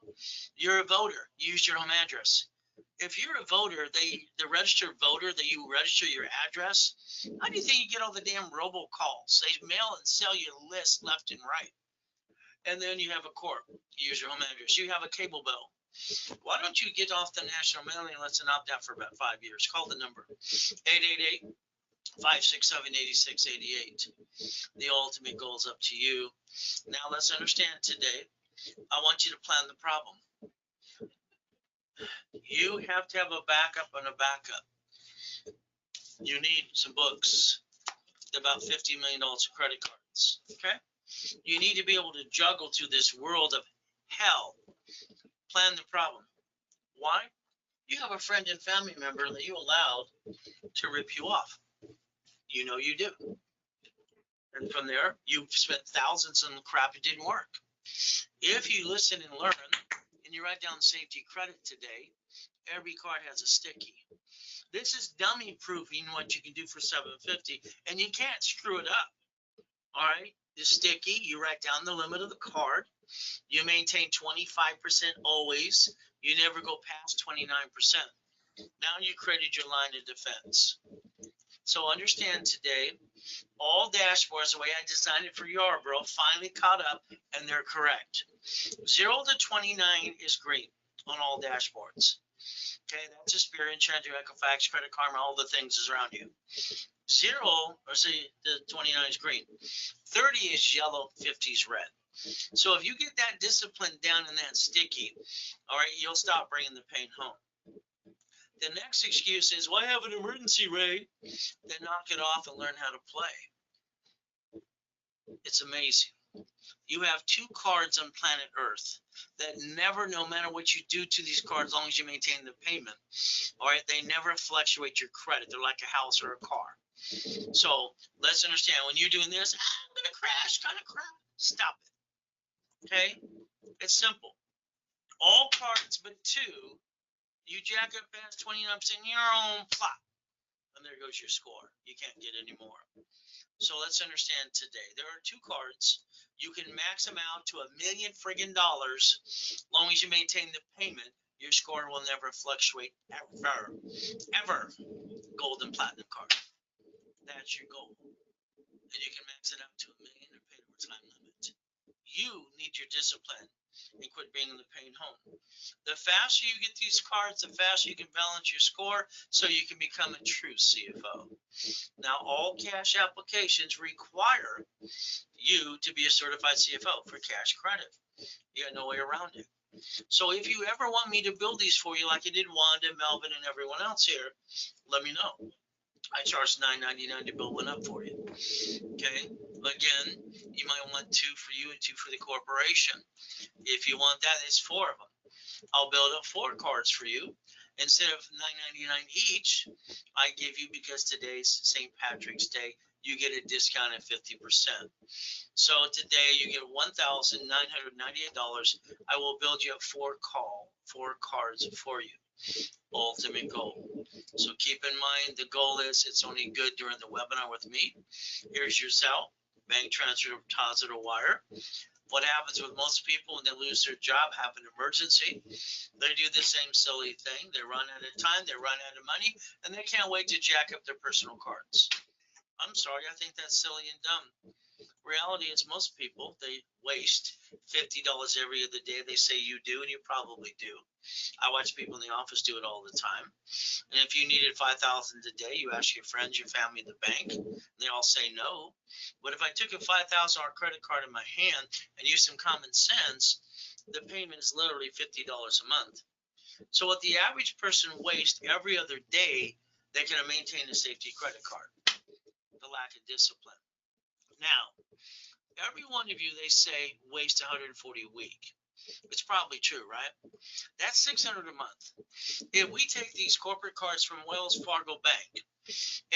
You're a voter. Use your home address. If you're a voter, the registered voter, that you register your address, how do you think you get all the damn robocalls? They mail and sell you lists left and right. And then you have a court. You use your home address. You have a cable bill. Why don't you get off the national mailing list and opt out for about 5 years? Call the number 888-567-8688. The ultimate goal is up to you. Now let's understand today. I want you to plan the problem. You have to have a backup and a backup. You need some books, about $50 million of credit cards. Okay? You need to be able to juggle through this world of hell. Plan the problem. Why? You have a friend and family member that you allowed to rip you off. You know you do. And from there, you've spent thousands on crap that didn't work. If you listen and learn, and you write down safety credit today, every card has a sticky. This is dummy proofing what you can do for 750, and you can't screw it up. All right, the sticky, you write down the limit of the card. You maintain 25% always. You never go past 29%. Now you created your line of defense. So understand today, all dashboards, the way I designed it for Yarborough, finally caught up, and they're correct. 0 to 29 is green on all dashboards. Okay, that's Experian, Trend, Equifax, Credit Karma, all the things is around you. 0, or say the 29 is green. 30 is yellow, 50 is red. So if you get that discipline down in that sticky, all right, you'll stop bringing the pain home. The next excuse is, well, I have an emergency, Ray. Then knock it off and learn how to play. It's amazing. You have 2 cards on planet Earth that never, no matter what you do to these cards, as long as you maintain the payment, all right, they never fluctuate your credit. They're like a house or a car. So let's understand, when you're doing this, I'm going to crash, kind of crap, stop it. Okay? It's simple. All cards but 2, you jack up past 29%, your own plop, and there goes your score. You can't get any more. So let's understand today, there are 2 cards. You can max them out to $1 million friggin' dollars. As long as you maintain the payment, your score will never fluctuate ever. Gold and platinum card. That's your goal. And you can max it out to $1 million or pay over time limit. You need your discipline and quit bringing the pain home. The faster you get these cards, the faster you can balance your score so you can become a true CFO. Now, all cash applications require you to be a certified CFO for cash credit. You got no way around it. So if you ever want me to build these for you like I did Wanda, Melvin, and everyone else here, let me know. I charge $9.99 to build one up for you. Okay. Again, you might want 2 for you and 2 for the corporation. If you want that, it's 4 of them. I'll build up 4 cards for you. Instead of $9.99 each, I give you, because today's St. Patrick's Day, you get a discount of 50%. So today you get $1,998. I will build you up 4 cards for you. Ultimate goal. So keep in mind, the goal is it's only good during the webinar with me. Here's your cell, bank transfer, deposit, or wire. What happens with most people when they lose their job, have an emergency, they do the same silly thing. They run out of time, they run out of money, and they can't wait to jack up their personal cards. I'm sorry, I think that's silly and dumb. Reality is most people, they waste $50 every other day. They say you do, and you probably do. I watch people in the office do it all the time. And if you needed $5,000 a day, you ask your friends, your family, the bank, and they all say no. But if I took a $5,000 credit card in my hand and used some common sense, the payment is literally $50 a month. So what the average person wastes every other day, they can maintain a safety credit card. The lack of discipline. Now, every one of you, they say, waste 140 a week. It's probably true, right? That's $600 a month. If we take these corporate cards from Wells Fargo Bank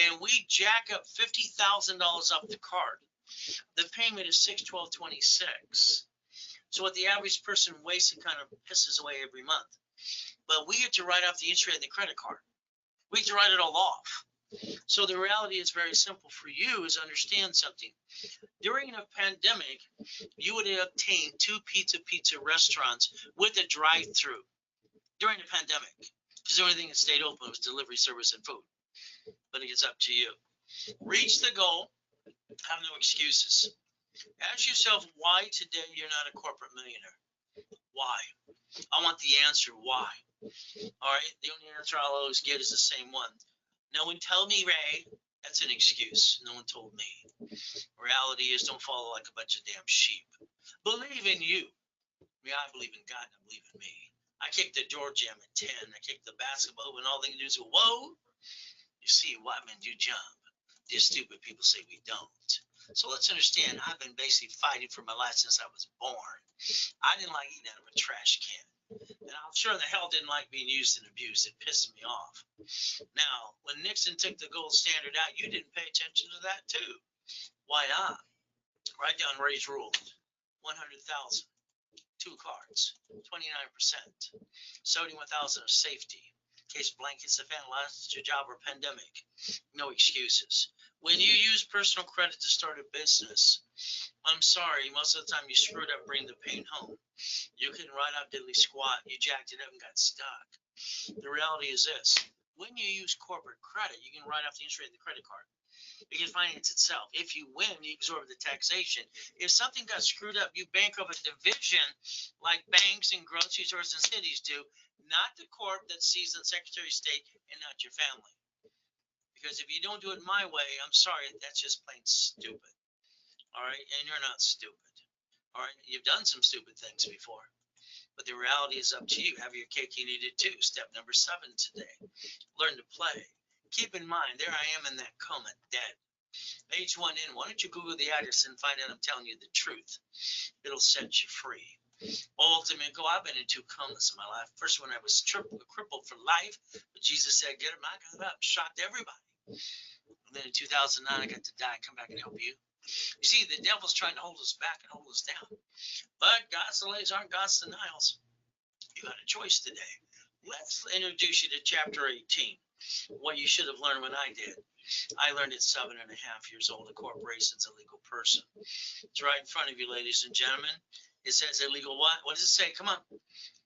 and we jack up $50,000 off the card, the payment is $612.26. So what the average person wastes, it kind of pisses away every month. But we get to write off the interest rate in the credit card. We get to write it all off. So the reality is very simple for you, is understand something. During a pandemic, you would have obtained 2 pizza restaurants with a drive-through during the pandemic, because the only thing that stayed open was delivery service and food. But it's up to you. Reach the goal. Have no excuses. Ask yourself why today you're not a corporate millionaire. Why? I want the answer. Why? All right. The only answer I'll always get is the same one. No one told me, Ray. That's an excuse. No one told me. Reality is, don't follow like a bunch of damn sheep. Believe in you. I believe in God, and I believe in me. I kicked the door jam at 10. I kicked the basketball, and all they can do is go, whoa. You see, white men do jump. These stupid people say we don't. So let's understand, I've been basically fighting for my life since I was born. I didn't like eating out of a trash can. And I'm sure the hell didn't like being used and abused. It pissed me off. Now, when Nixon took the gold standard out, you didn't pay attention to that too. Why not? Write down Ray's rule. 100,000. 2 cards, 29%. 71,000 of safety. In case blankets the fan lost your job or pandemic. No excuses. When you use personal credit to start a business, I'm sorry, most of the time you screwed up bringing the pain home. You can write out diddly squat, you jacked it up and got stuck. The reality is this. When you use corporate credit, you can write off the interest rate of the credit card. It can finance itself. If you win, you absorb the taxation. If something got screwed up, you bankrupt a division like banks and grocery stores and cities do, not the corp that sees the Secretary of State and not your family. Because if you don't do it my way, I'm sorry, that's just plain stupid. All right, and you're not stupid. All right, you've done some stupid things before. But the reality is up to you. Have your cake and eat it too. Step number 7 today. Learn to play. Keep in mind, there I am in that coma, dead. Page 1 in. Why don't you Google the address and find out I'm telling you the truth? It'll set you free. Ultimately, I've been in 2 comas in my life. First one, I was crippled for life, but Jesus said, get him. I got up, shocked everybody. And then in 2009, I got to die. Come back and help you. You see, the devil's trying to hold us back and hold us down. But God's delays aren't God's denials. You got a choice today. Let's introduce you to chapter 18. What you should have learned when I did. I learned at 7.5 years old. A corporation's a legal person. It's right in front of you, ladies and gentlemen. It says illegal what? What does it say? Come on.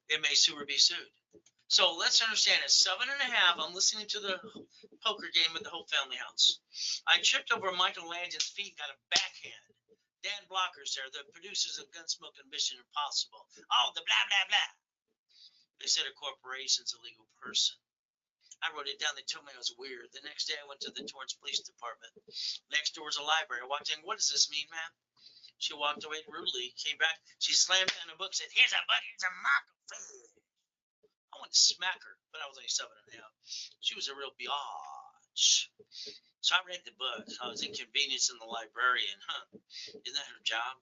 It may sue or be sued. So let's understand at 7.5, I'm listening to the poker game with the whole family house. I tripped over Michael Landon's feet and got a backhand. Dan Blocker's there, the producers of Gunsmoke and Mission Impossible. Oh, the blah, blah, blah. They said a corporation's a legal person. I wrote it down. They told me I was weird. The next day, I went to the Torrance Police Department. Next door was a library. I walked in. What does this mean, ma'am? She walked away rudely, came back. She slammed down a book, said, here's a book. It's a mock. I wanted to smack her, but I was only 7.5. She was a real biatch. So I read the book. I was inconveniencing the librarian. Isn't that her job?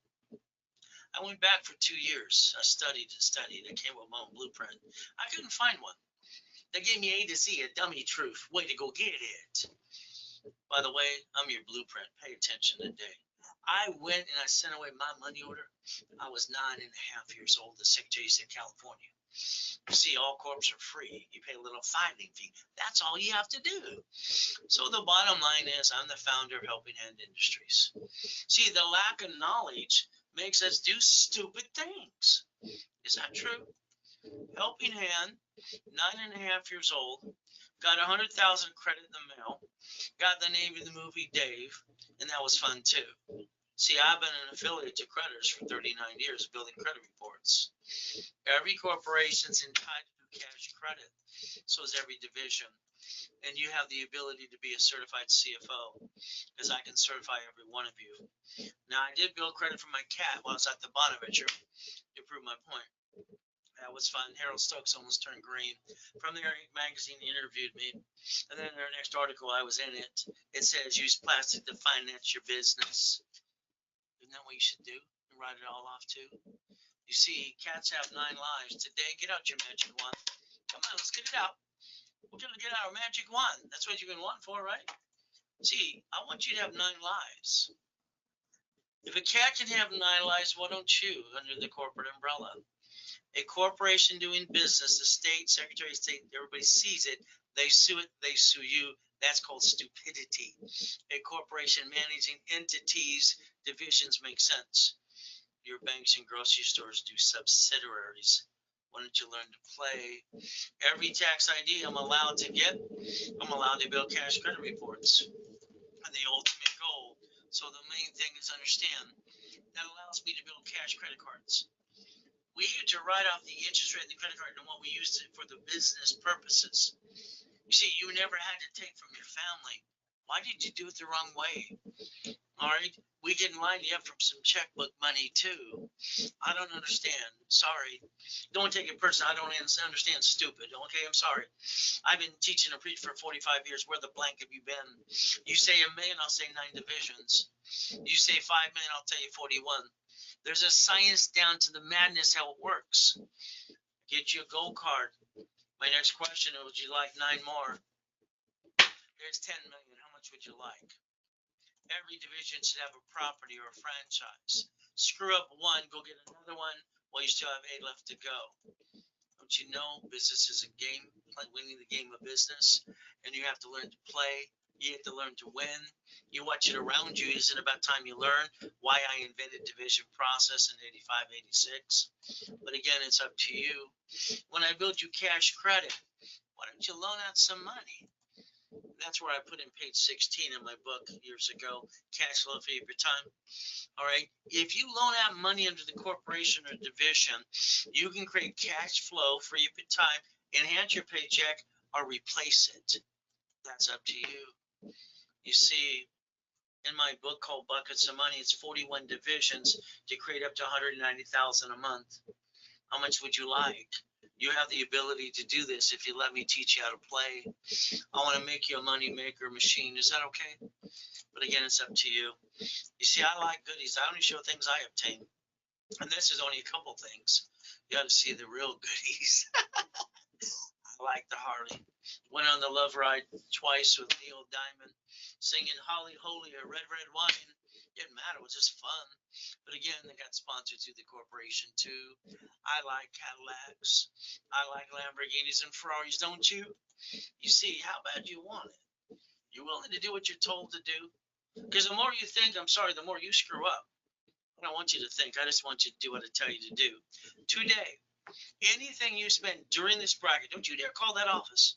I went back for 2 years. I studied and studied. I came up with my own blueprint. I couldn't find one. They gave me A to Z, a dummy truth. Way to go get it. By the way, I'm your blueprint. Pay attention today. I went and I sent away my money order. I was 9.5 years old. The Secretary of State, California. You see, all corps are free. You pay a little filing fee. That's all you have to do. So the bottom line is I'm the founder of Helping Hand Industries. See, the lack of knowledge makes us do stupid things. Is that true? Helping Hand, 9.5 years old, got 100,000 credit in the mail, got the name of the movie Dave, and that was fun too. See, I've been an affiliate to creditors for 39 years, building credit reports. Every corporation's entitled to cash credit, so is every division. And you have the ability to be a certified CFO, because I can certify every one of you. Now, I did build credit for my cat while I was at the Bonaventure to prove my point. That was fun. Harold Stokes almost turned green. From there, magazine interviewed me. And then in their next article, I was in it. It says, use plastic to finance your business. Isn't that what you should do? And write it all off too? You see, cats have 9 lives. Today, get out your magic wand. Come on, let's get it out. We're going to get out our magic wand. That's what you've been wanting for, right? See, I want you to have 9 lives. If a cat can have 9 lives, why don't you under the corporate umbrella? A corporation doing business, the state, Secretary of State, everybody sees it. They sue it, they sue you. That's called stupidity. A corporation managing entities, divisions make sense. Your banks and grocery stores do subsidiaries. Why don't you learn to play? Every tax ID I'm allowed to get, I'm allowed to build cash credit reports. And the ultimate goal. So the main thing is understand that allows me to build cash credit cards. We need to write off the interest rate of the credit card and what we used it for the business purposes. You see, you never had to take from your family. Why did you do it the wrong way? All right, we can line you up from some checkbook money too. I don't understand. Sorry. Don't take it personal. I don't understand stupid. Okay, I'm sorry. I've been teaching and preaching for 45 years. Where the blank have you been? You say $1 million, I'll say 9 divisions. You say 5 million, I'll tell you 41. There's a science down to the madness how it works. Get you a gold card. My next question is, would you like 9 more? There's 10 million. How much would you like? Every division should have a property or a franchise. Screw up one, go get another one. Well, you still have 8 left to go. Don't you know business is a game, like winning the game of business, and you have to learn to play. You have to learn to win. You watch it around you. Isn't it about time you learn why I invented division process in 85, 86? But again, it's up to you. When I build you cash credit, why don't you loan out some money? That's where I put in page 16 in my book years ago, Cash Flow for Your Time. All right. If you loan out money under the corporation or division, you can create cash flow for your time, enhance your paycheck, or replace it. That's up to you. You see, in my book called Buckets of Money, it's 41 divisions to create up to $190,000 a month. How much would you like? You have the ability to do this if you let me teach you how to play. I want to make you a money maker machine. Is that okay? But again, it's up to you. You see, I like goodies. I only show things I obtain. And this is only a couple things. You got to see the real goodies. I like the Harley. Went on the love ride twice with Neil Diamond, singing Holly Holy or Red Red Wine. Didn't matter. It was just fun. But again, they got sponsored through the corporation too. I like Cadillacs. I like Lamborghinis and Ferraris, don't you? You see, how bad do you want it? You're willing to do what you're told to do? Because the more you think, I'm sorry, the more you screw up. I don't want you to think. I just want you to do what I tell you to do. Today, anything you spend during this bracket, don't you dare call that office.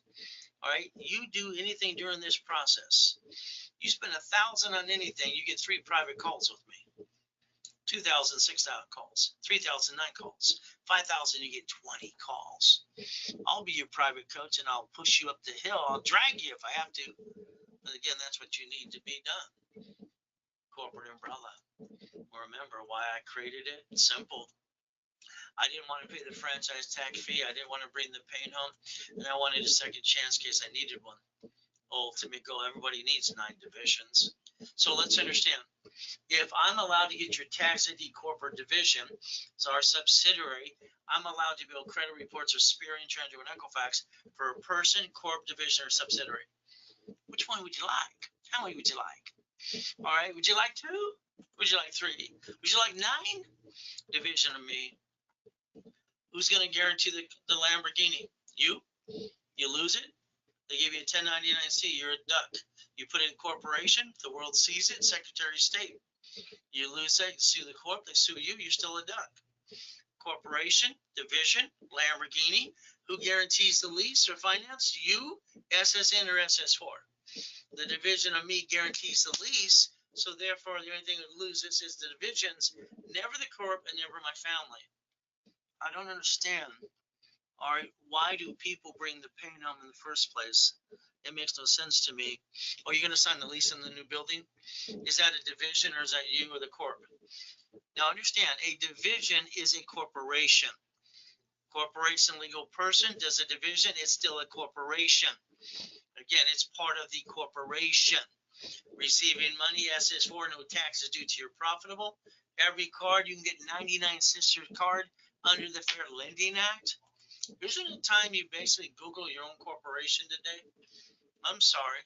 All right? You do anything during this process. You spend $1,000 on anything, you get 3 private calls with me. 2,000, 6,000 calls, 3,000, 9 calls, 5,000, you get 20 calls. I'll be your private coach and I'll push you up the hill. I'll drag you if I have to. But again, that's what you need to be done. Corporate umbrella. Remember why I created it? It's simple. I didn't want to pay the franchise tag fee. I didn't want to bring the pain home. And I wanted a second chance in case I needed one. Ultimate goal, everybody needs 9 divisions. So let's understand. If I'm allowed to get your tax ID corporate division, so our subsidiary, I'm allowed to build credit reports or Experian, Treasury, and Equifax for a person, corp, division, or subsidiary. Which one would you like? How many would you like? All right. Would you like 2? Would you like 3? Would you like 9? Division of me. Who's going to guarantee the Lamborghini? You? You lose it? They give you a 1099-C. You're a duck. You put it in corporation. The world sees it. Secretary of State. You lose it. Sue the corp. They sue you. You're still a duck. Corporation, division, Lamborghini. Who guarantees the lease or finance? You, SSN or SS4. The division of me guarantees the lease. So therefore, the only thing that loses is the divisions, never the corp and never my family. I don't understand. All right, why do people bring the pain home in the first place? It makes no sense to me. Oh, you're going to sign the lease in the new building? Is that a division or is that you or the corp? Now understand, a division is a corporation. Corporation, legal person, does a division, it's still a corporation. Again, it's part of the corporation. Receiving money, SS4, no taxes due to your profitable. Every card, you can get 99 sister card under the Fair Lending Act. Isn't it time you basically Google your own corporation today? I'm sorry.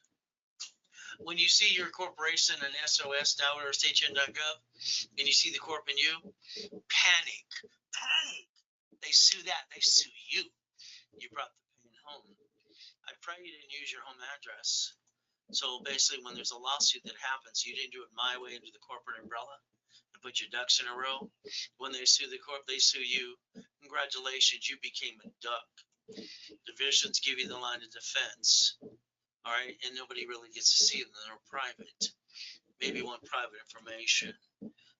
When you see your corporation in SOS.gov or StateGen.gov and you see the corp in you, panic. Panic. They sue that. They sue you. You brought the pain home. I pray you didn't use your home address. So basically, when there's a lawsuit that happens, you didn't do it my way under the corporate umbrella and put your ducks in a row. When they sue the corp, they sue you. Congratulations, you became a duck. Divisions give you the line of defense. All right, and nobody really gets to see them. They're private. Maybe one private information.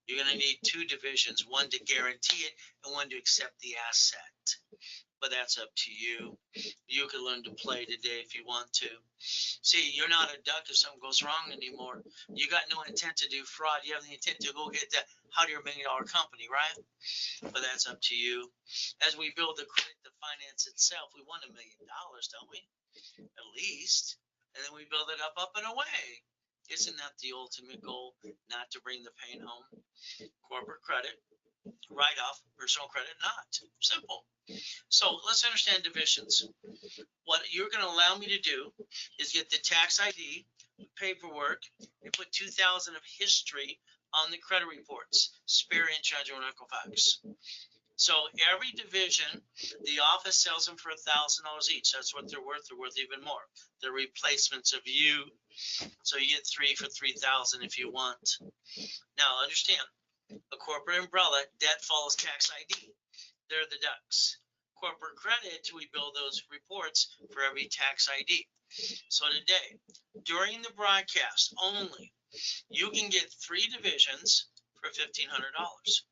You're going to need 2 divisions, one to guarantee it and one to accept the asset. But that's up to you. You can learn to play today if you want to. See, you're not a duck if something goes wrong anymore. You got no intent to do fraud. You have the intent to go get that $100 million company, right? But that's up to you. As we build the credit, the finance itself, we want $1 million, don't we? At least. And then we build it up and away. Isn't that the ultimate goal? Not to bring the pain home. Corporate credit, write-off, personal credit, not. Simple. So let's understand divisions. What you're going to allow me to do is get the tax ID, paperwork, and put 2,000 of history on the credit reports, Experian, Treasury, and Equifax. So every division, the office sells them for $1,000 each. That's what they're worth. They're worth even more. They're replacements of you. So you get 3 for $3,000 if you want. Now understand, a corporate umbrella, debt follows tax ID. They're the ducks. Corporate credit, we build those reports for every tax ID. So today, during the broadcast only, you can get 3 divisions for $1,500.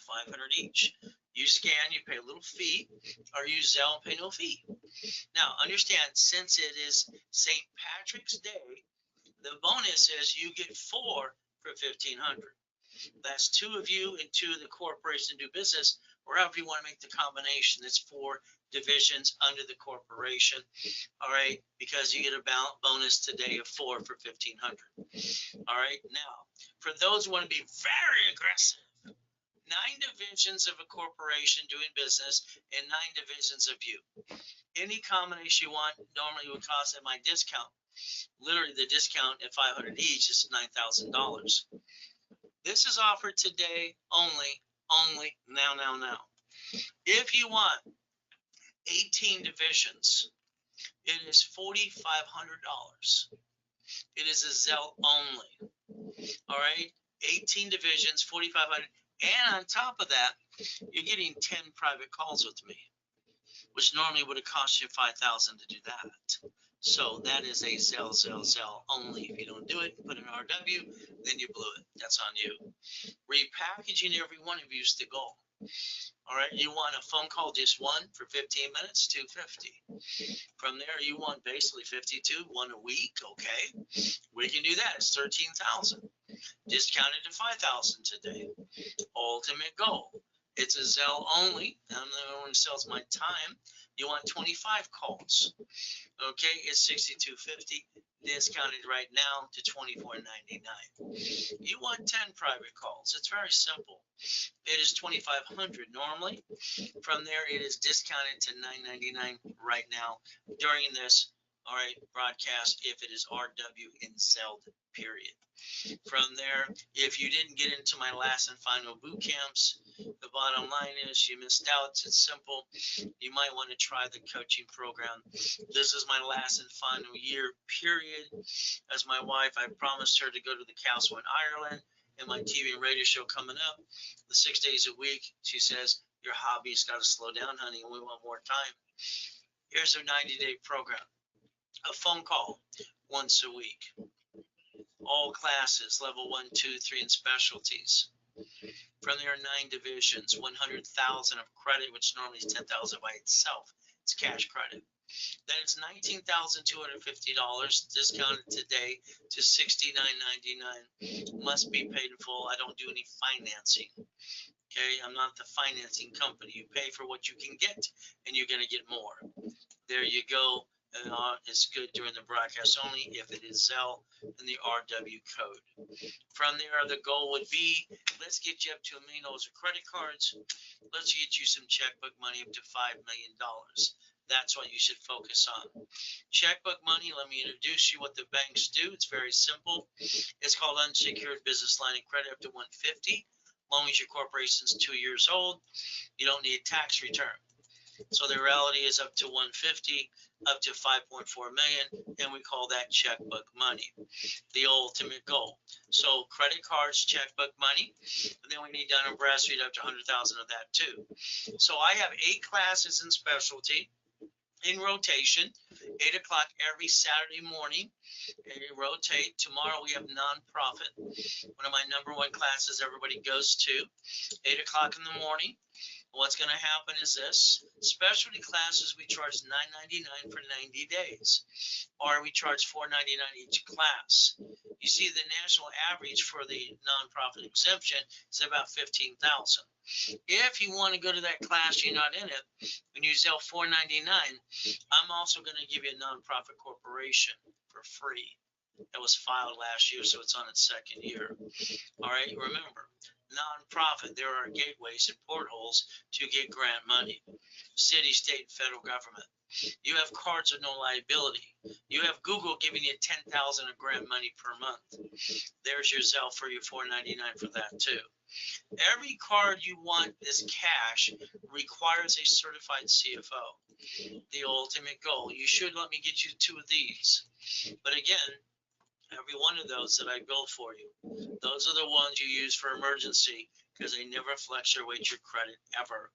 500 each. You scan, you pay a little fee, or use Zelle and pay no fee. Now, understand, since it is St. Patrick's Day, the bonus is you get 4 for $1,500. That's 2 of you and 2 of the corporation do business, or however you want to make the combination. It's 4 divisions under the corporation. All right, because you get a bonus today of 4 for $1,500. All right, now for those who want to be very aggressive, 9 divisions of a corporation doing business and 9 divisions of you. Any combination you want normally would cost at my discount. Literally, the discount at $500 each is $9,000. This is offered today only now. If you want 18 divisions, it is $4,500. It is a Zelle only. All right, 18 divisions, $4,500. And on top of that, you're getting 10 private calls with me, which normally would have cost you $5,000 to do that. So that is a Zelle only. If you don't do it, put an RW, then you blew it. That's on you. Repackaging every one of you is the goal. All right, you want a phone call, just one for 15 minutes, $250. From there, you want basically 52, one a week. Okay, we can do that. It's 13,000. Discounted to 5,000 today. Ultimate goal. It's a Zelle only. I'm the one who sells my time. You want 25 calls. Okay, it's $62.50. Discounted right now to $24.99. You want 10 private calls. It's very simple. It is $2,500 normally. From there, it is discounted to $9.99 right now during this, all right, broadcast, if it is RW in Zelle, period. From there, if you didn't get into my last and final boot camps, the bottom line is you missed out. It's simple. You might want to try the coaching program. This is my last and final year, period. As my wife, I promised her to go to the Castle in Ireland and my TV and radio show coming up, the 6 days a week. She says, your hobby's got to slow down, honey, and we want more time. Here's a 90-day program. A phone call once a week. All classes, level 1, 2, 3, and specialties. From there, 9 divisions, 100,000 of credit, which normally is 10,000 by itself. It's cash credit. That is $19,250, discounted today to $69.99. Must be paid in full. I don't do any financing. Okay, I'm not the financing company. You pay for what you can get, and you're going to get more. There you go. It's good during the broadcast only if it is Zelle and the RW code. From there, the goal would be, let's get you up to $1 million of credit cards. Let's get you some checkbook money up to $5 million. That's what you should focus on. Checkbook money, let me introduce you what the banks do. It's very simple. It's called unsecured business line of credit up to $150. As long as your corporation's 2 years old, you don't need a tax return. So the reality is up to $150, up to $5.4 million, and we call that checkbook money, the ultimate goal. So credit cards, checkbook money, and then we need Dun & Bradstreet up to 100,000 of that too. So I have 8 classes in specialty in rotation, 8 o'clock every Saturday morning. And you rotate. Tomorrow we have nonprofit, one of my #1 classes everybody goes to, 8 o'clock in the morning. What's going to happen is this. Specialty classes, we charge $9.99 for 90 days, or we charge $4.99 each class. You see, the national average for the nonprofit exemption is about $15,000. If you want to go to that class, you're not in it, and you sell $4.99, I'm also going to give you a nonprofit corporation for free. That was filed last year, so it's on its 2nd year. All right, remember, nonprofit, there are gateways and portholes to get grant money. City, state, and federal government. You have cards of no liability. You have Google giving you 10,000 of grant money per month. There's your Zelle for your $4.99 for that too. Every card you want is cash requires a certified CFO. The ultimate goal. You should let me get you 2 of these. But again, every one of those that I build for you, those are the ones you use for emergency because they never fluctuate your credit ever.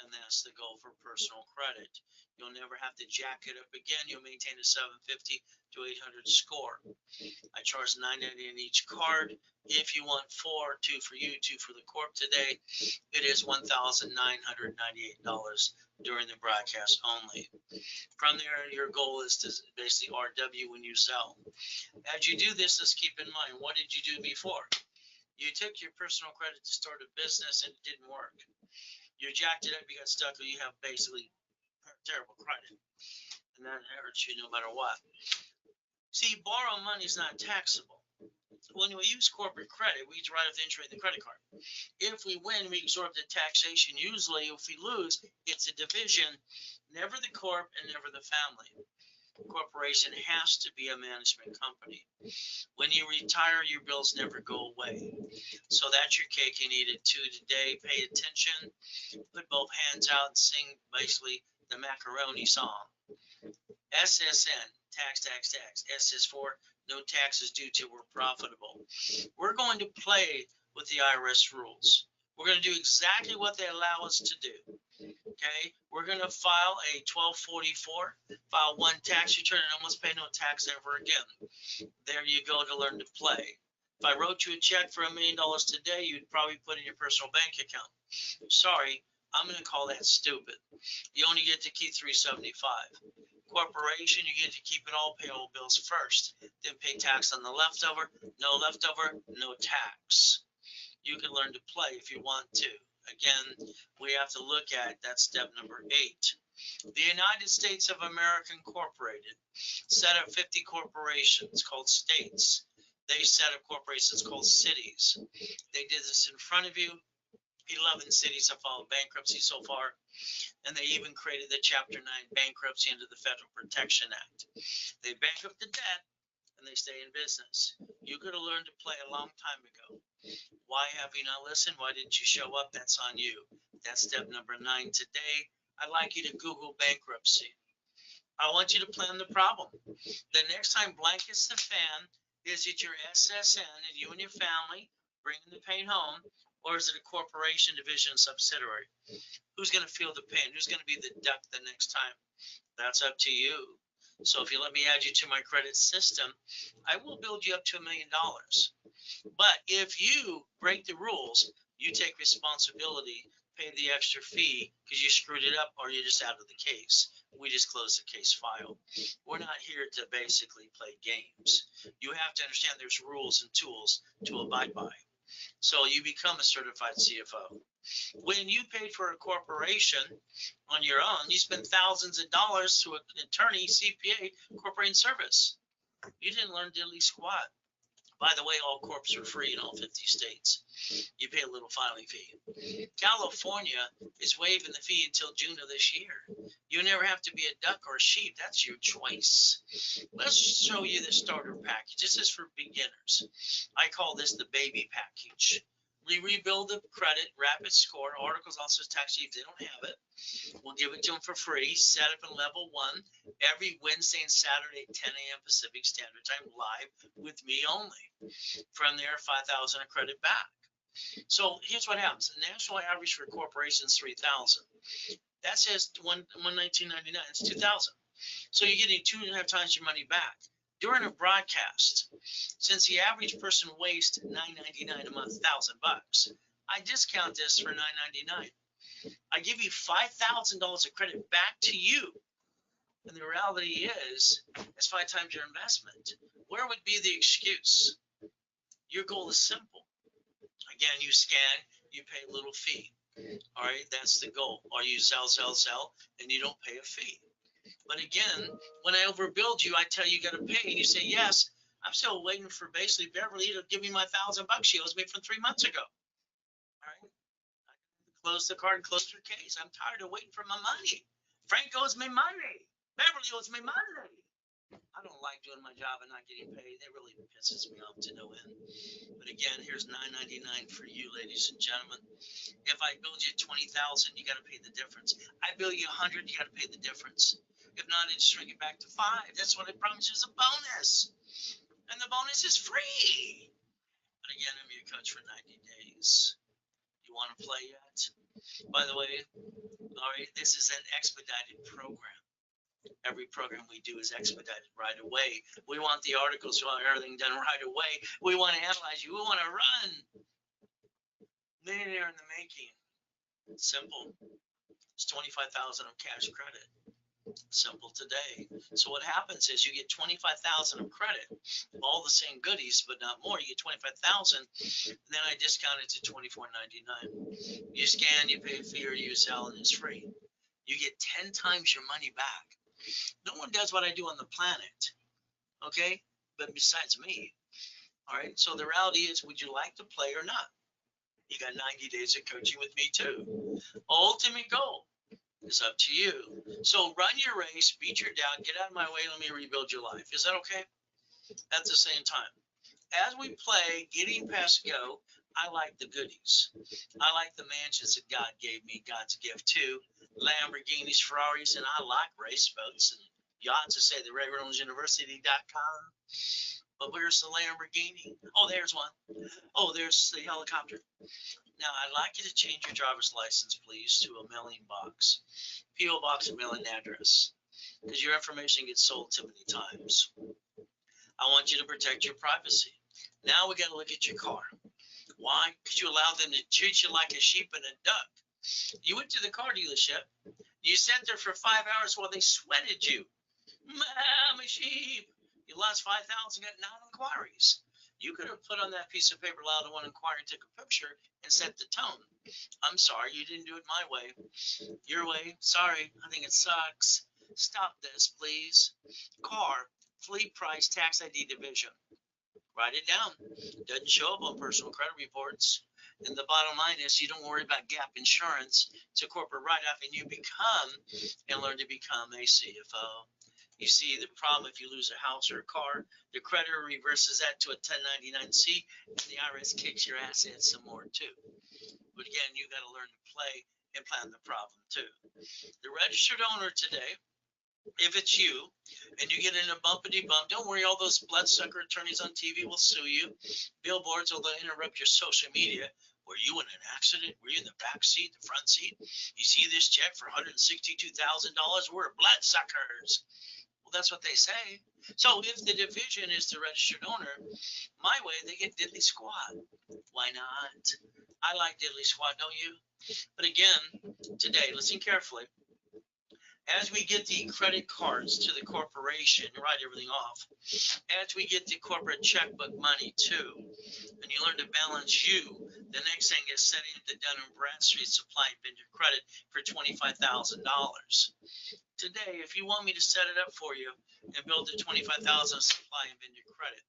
And that's the goal for personal credit. You'll never have to jack it up again. You'll maintain a 750 to 800 score. I charge $9.90 on each card. If you want 4, 2 for you, 2 for the corp today, it is $1,998 during the broadcast only. From there, your goal is to basically RW when you sell. As you do this, let's keep in mind, what did you do before? You took your personal credit to start a business and it didn't work. You jacked it up, you got stuck, or you have basically terrible credit. And that hurts you no matter what. See, borrow money is not taxable. When we use corporate credit, we write off the interest rate in the credit card. If we win, we absorb the taxation. Usually, if we lose, it's a division, never the corp and never the family. Corporation has to be a management company. When you retire, your bills never go away. So that's your cake and eat it too today. Pay attention, put both hands out and sing basically the macaroni song. SSN, tax, tax, tax. S is for no taxes due till we're profitable. We're going to play with the IRS rules. We're going to do exactly what they allow us to do. Okay, we're going to file a 1244, file 1 tax return, and almost pay no tax ever again. There you go to learn to play. If I wrote you a check for $1 million today, you'd probably put in your personal bank account. Sorry, I'm going to call that stupid. You only get to keep $375. Corporation, you get to keep it all, pay all bills first, then pay tax on the leftover, no tax. You can learn to play if you want to. Again, we have to look at that step number 8. The United States of America Incorporated set up 50 corporations called states. They set up corporations called cities. They did this in front of you. 11 cities have filed bankruptcy so far, and they even created the Chapter 9 bankruptcy under the Federal Protection Act. They bankrupt the debt, and they stay in business. You could have learned to play a long time ago. Why have you not listened? Why didn't you show up? That's on you. That's step number 9 today. I'd like you to Google bankruptcy. I want you to plan the problem. The next time blankets the fan, is it your SSN and you and your family bringing the pain home, or is it a corporation, division, subsidiary? Who's going to feel the pain? Who's going to be the duck the next time? That's up to you. So if you let me add you to my credit system, I will build you up to $1 million. But if you break the rules, you take responsibility, pay the extra fee because you screwed it up or you're just out of the case. We just closed the case file. We're not here to basically play games. You have to understand there's rules and tools to abide by. So you become a certified CFO. When you paid for a corporation on your own, you spent thousands of dollars to an attorney, CPA, corporate service. You didn't learn diddly squat. By the way, all corps are free in all 50 states. You pay a little filing fee. California is waiving the fee until June of this year. You never have to be a duck or a sheep. That's your choice. Let's show you the starter package. This is for beginners. I call this the baby package. We rebuild the credit, rapid score, articles also tax if they don't have it. We'll give it to them for free, set up in level 1 every Wednesday and Saturday at 10 a.m. Pacific Standard Time live with me only. From there, 5,000 of credit back. So here's what happens. The national average for corporations is 3,000. That says $119.99. It's 2,000. So you're getting 2.5 times your money back. During a broadcast, since the average person wastes $9.99 a month, $1,000, I discount this for $9.99. I give you $5,000 of credit back to you. And the reality is, it's 5 times your investment. Where would be the excuse? Your goal is simple. Again, you scan, you pay a little fee. All right, that's the goal. Or you sell, and you don't pay a fee. But again, when I overbuild you, I tell you got to pay, and you say yes. I'm still waiting for basically Beverly to give me my $1,000 she owes me from 3 months ago. close the card, close your case. I'm tired of waiting for my money. Frank owes me money. Beverly owes me money. I don't like doing my job and not getting paid. It really pisses me off to no end. But again, here's $9.99 for you, ladies and gentlemen. If I bill you $20,000, you got to pay the difference. I bill you $100, you got to pay the difference. If not, it's shrink it back to $5. That's what I promise you is a bonus, and the bonus is free. But again, I'm your coach for 90 days. You want to play yet? By the way, all right, this is an expedited program. Every program we do is expedited right away. We want the articles, we want everything done right away. We want to analyze you. We want to run. Millionaire in the making. Simple. It's 25,000 of cash credit. Simple today. So what happens is you get 25,000 of credit, all the same goodies, but not more. You get 25,000, then I discount it to $24.99. You scan, you pay a fee, or you sell, and it's free. You get 10 times your money back. No one does what I do on the planet, okay? But besides me, all right? So the reality is, would you like to play or not? You got 90 days of coaching with me too. Ultimate goal. It's up to you. So run your race, beat your doubt, get out of my way, let me rebuild your life. Is that okay? At the same time, as we play, getting past go, I like the goodies. I like the mansions that God gave me, God's gift too. Lamborghinis, Ferraris, and I like race boats and yachts. To say the Ray Reynolds University.com. But where's the Lamborghini? Oh, there's one. Oh, there's the helicopter. Now, I'd like you to change your driver's license, please, to a mailing box. P.O. Box and mailing address. Because your information gets sold too many times. I want you to protect your privacy. Now we got to look at your car. Why? Because you allow them to treat you like a sheep and a duck. You went to the car dealership. You sat there for 5 hours while they sweated you. I'm a sheep. You lost 5,000, got 9 inquiries. You could have put on that piece of paper loud one inquiry, took a picture, and set the tone. I'm sorry, you didn't do it my way. Your way, sorry, I think it sucks. Stop this, please. Car, fleet price, tax ID division. Write it down. Doesn't show up on personal credit reports. And the bottom line is you don't worry about gap insurance. It's a corporate write-off, and you become and learn to become a CFO. You see the problem if you lose a house or a car, the creditor reverses that to a 1099-C, and the IRS kicks your assets some more too. But again, you got to learn to play and plan the problem too. The registered owner today, if it's you, and you get in a bumpity bump, don't worry, all those bloodsucker attorneys on TV will sue you. Billboards will interrupt your social media. Were you in an accident? Were you in the back seat, the front seat? You see this check for $162,000? We're bloodsuckers. Well, that's what they say. So if the division is the registered owner, my way, they get diddly squat. Why not? I like diddly squat, don't you? But again, today, listen carefully. As we get the credit cards to the corporation, write everything off. As we get the corporate checkbook money too, and you learn to balance you, the next thing is setting up the Dun & Bradstreet supply and vendor credit for $25,000. Today, if you want me to set it up for you and build the $25,000 supply and vendor credit,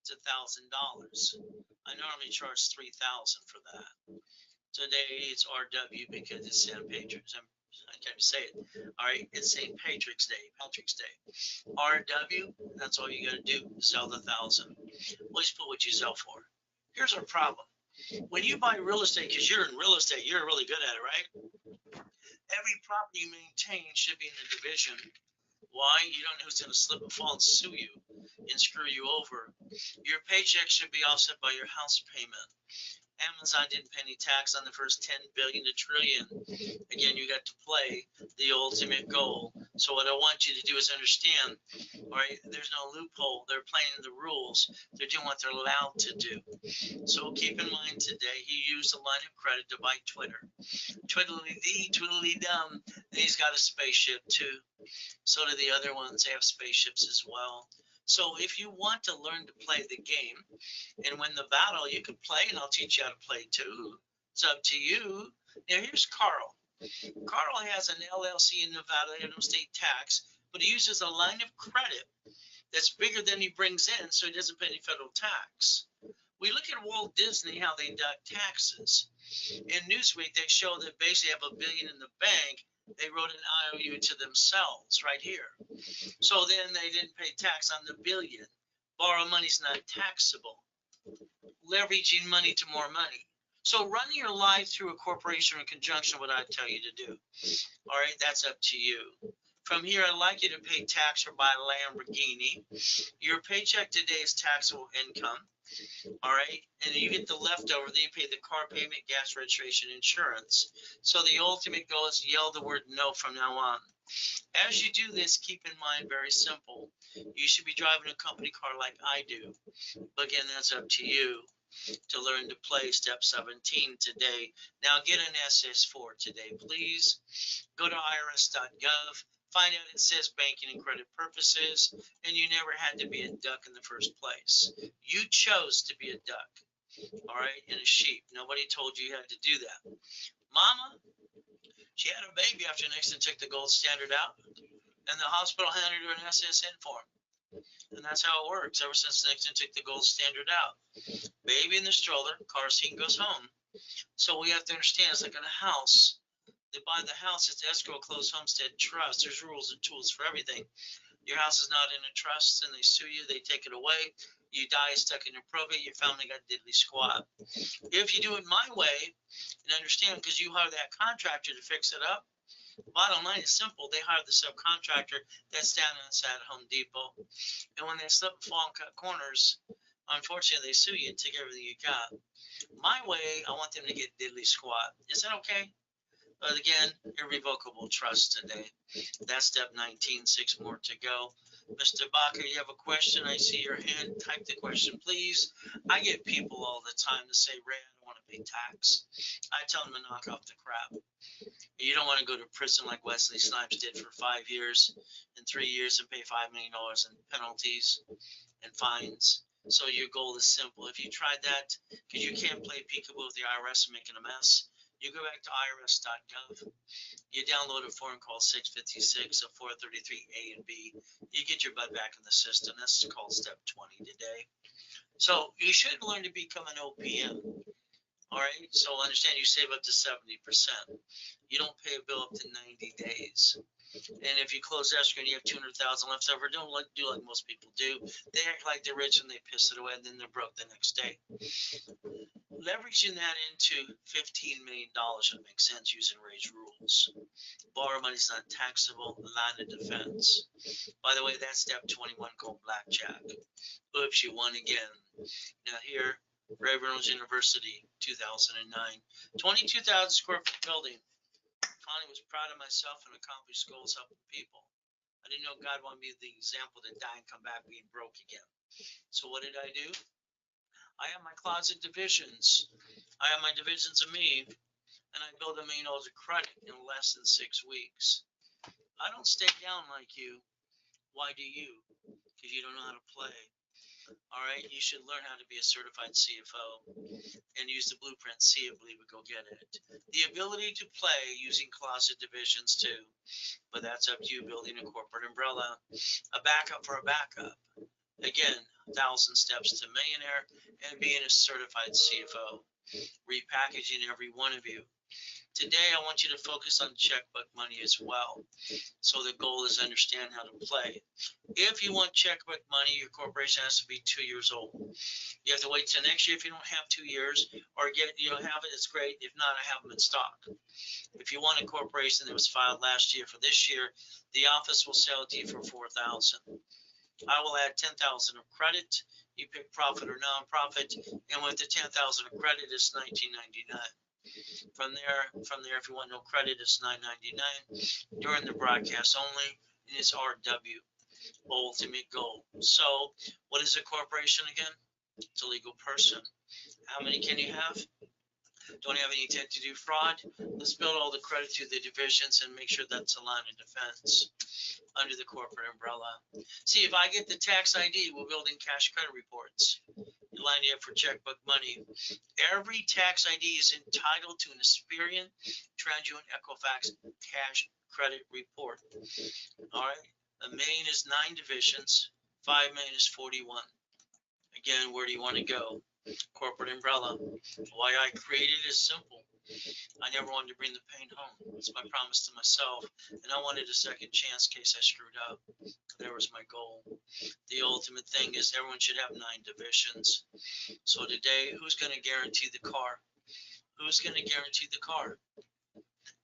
it's $1,000. I normally charge $3,000 for that. Today it's RW because it's St. Patrick's. I can't say it. All right, it's St. Patrick's Day. RW. That's all you got to do. Sell the 1,000. Always put what you sell for. Here's our problem. When you buy real estate, because you're in real estate, you're really good at it, right? Every property you maintain should be in the division. Why? You don't know who's going to slip and fall and sue you and screw you over. Your paycheck should be offset by your house payment. Amazon didn't pay any tax on the first 10 billion to trillion. Again, you got to play the ultimate goal. So what I want you to do is understand, all right, there's no loophole. They're playing the rules. They're doing what they're allowed to do. So keep in mind today, he used a line of credit to buy Twitter. Twiddly-dee, twiddly-dum. And he's got a spaceship too. So do the other ones. They have spaceships as well. So if you want to learn to play the game and win the battle, you can play, and I'll teach you how to play too. It's up to you. Now here's Carl. Carl has an LLC in Nevada. They have no state tax, but he uses a line of credit that's bigger than he brings in, so he doesn't pay any federal tax. We look at Walt Disney, how they deduct taxes. In Newsweek, they show that basically have $1 billion in the bank. They wrote an IOU to themselves right here. So then they didn't pay tax on the billion. Borrow money's not taxable. Leveraging money to more money. So running your life through a corporation in conjunction with what I tell you to do. All right, that's up to you. From here, I'd like you to pay tax or buy a Lamborghini. Your paycheck today is taxable income. All right, and you get the leftover, then you pay the car payment, gas registration, insurance. So the ultimate goal is to yell the word no from now on. As you do this, keep in mind, very simple, you should be driving a company car like I do. But again, that's up to you to learn to play step 17 today. Now get an SS4 today, please. Go to irs.gov. Find out it says banking and credit purposes, and you never had to be a duck in the first place. You chose to be a duck, all right, and a sheep. Nobody told you you had to do that. Mama, she had a baby after Nixon took the gold standard out, and the hospital handed her an SSN form. And that's how it works ever since Nixon took the gold standard out. Baby in the stroller, car seat goes home. So we have to understand it's like in a house. They buy the house, it's escrow, closed homestead, trust. There's rules and tools for everything. Your house is not in a trust and they sue you, they take it away. You die stuck in your probate, your family got diddly squat. If you do it my way, and understand, because you hire that contractor to fix it up, bottom line is simple. They hire the subcontractor that's down inside Home Depot. And when they slip and fall and cut corners, unfortunately, they sue you and take everything you got. My way, I want them to get diddly squat. Is that okay? But again, irrevocable trust today. That's step 19, 6 more to go. Mr. Baca, you have a question? I see your hand. Type the question, please. I get people all the time to say, Ray, I don't want to pay tax. I tell them to knock off the crap. You don't want to go to prison like Wesley Snipes did for 5 years and 3 years and pay $5 million in penalties and fines. So your goal is simple. If you tried that, because you can't play peekaboo with the IRS and making a mess, you go back to irs.gov. You download a form called 656 of 433A and B. You get your butt back in the system. That's called step 20 today. So you should learn to become an OPM. All right, so understand you save up to 70%. You don't pay a bill up to 90 days. And if you close escrow and you have 200,000 left over, don't do like most people do. They act like they're rich and they piss it away and then they're broke the next day. Leveraging that into $15 million would make sense using Ray's rules. Borrow money's not taxable, line of defense. By the way, that's step 21 called blackjack. Oops, you won again. Now here, Ray Reynolds University, 2009, 22,000 square foot building. Connie was proud of myself and accomplished goals helping people. I didn't know God wanted me to be the example to die and come back being broke again. So what did I do? I have my closet divisions. I have my divisions of me, and I built $1 million of credit in less than 6 weeks. I don't stay down like you. Why do you? Because you don't know how to play. All right, you should learn how to be a certified CFO and use the blueprint, see it, believe it, go get it. The ability to play using closet divisions too, but that's up to you, building a corporate umbrella, a backup for a backup. Again, 1,000 steps to millionaire and being a certified CFO, repackaging every one of you. Today, I want you to focus on checkbook money as well. So the goal is to understand how to play. If you want checkbook money, your corporation has to be 2 years old. You have to wait till next year if you don't have 2 years, or you don't have it, it's great. If not, I have them in stock. If you want a corporation that was filed last year for this year, the office will sell it to you for $4,000. I will add $10,000 of credit. You pick profit or nonprofit, and with the $10,000 of credit, it's $19.99. From there, if you want no credit, it's $9.99 during the broadcast only, and it's RW, ultimate goal. So, what is a corporation again? It's a legal person. How many can you have? Don't have any intent to do fraud. Let's build all the credit through the divisions and make sure that's a line of defense under the corporate umbrella. See, if I get the tax ID, we're building cash credit reports. You line you up for checkbook money. Every tax ID is entitled to an Experian, TransUnion, Equifax cash credit report. All right, $1 million is 9 divisions, $5 million is 41. Again, where do you want to go? Corporate umbrella. Why I created it is simple. I never wanted to bring the pain home. It's my promise to myself, and I wanted a second chance in case I screwed up. There was my goal. The ultimate thing is everyone should have 9 divisions. So today, who's going to guarantee the car? Who's going to guarantee the car?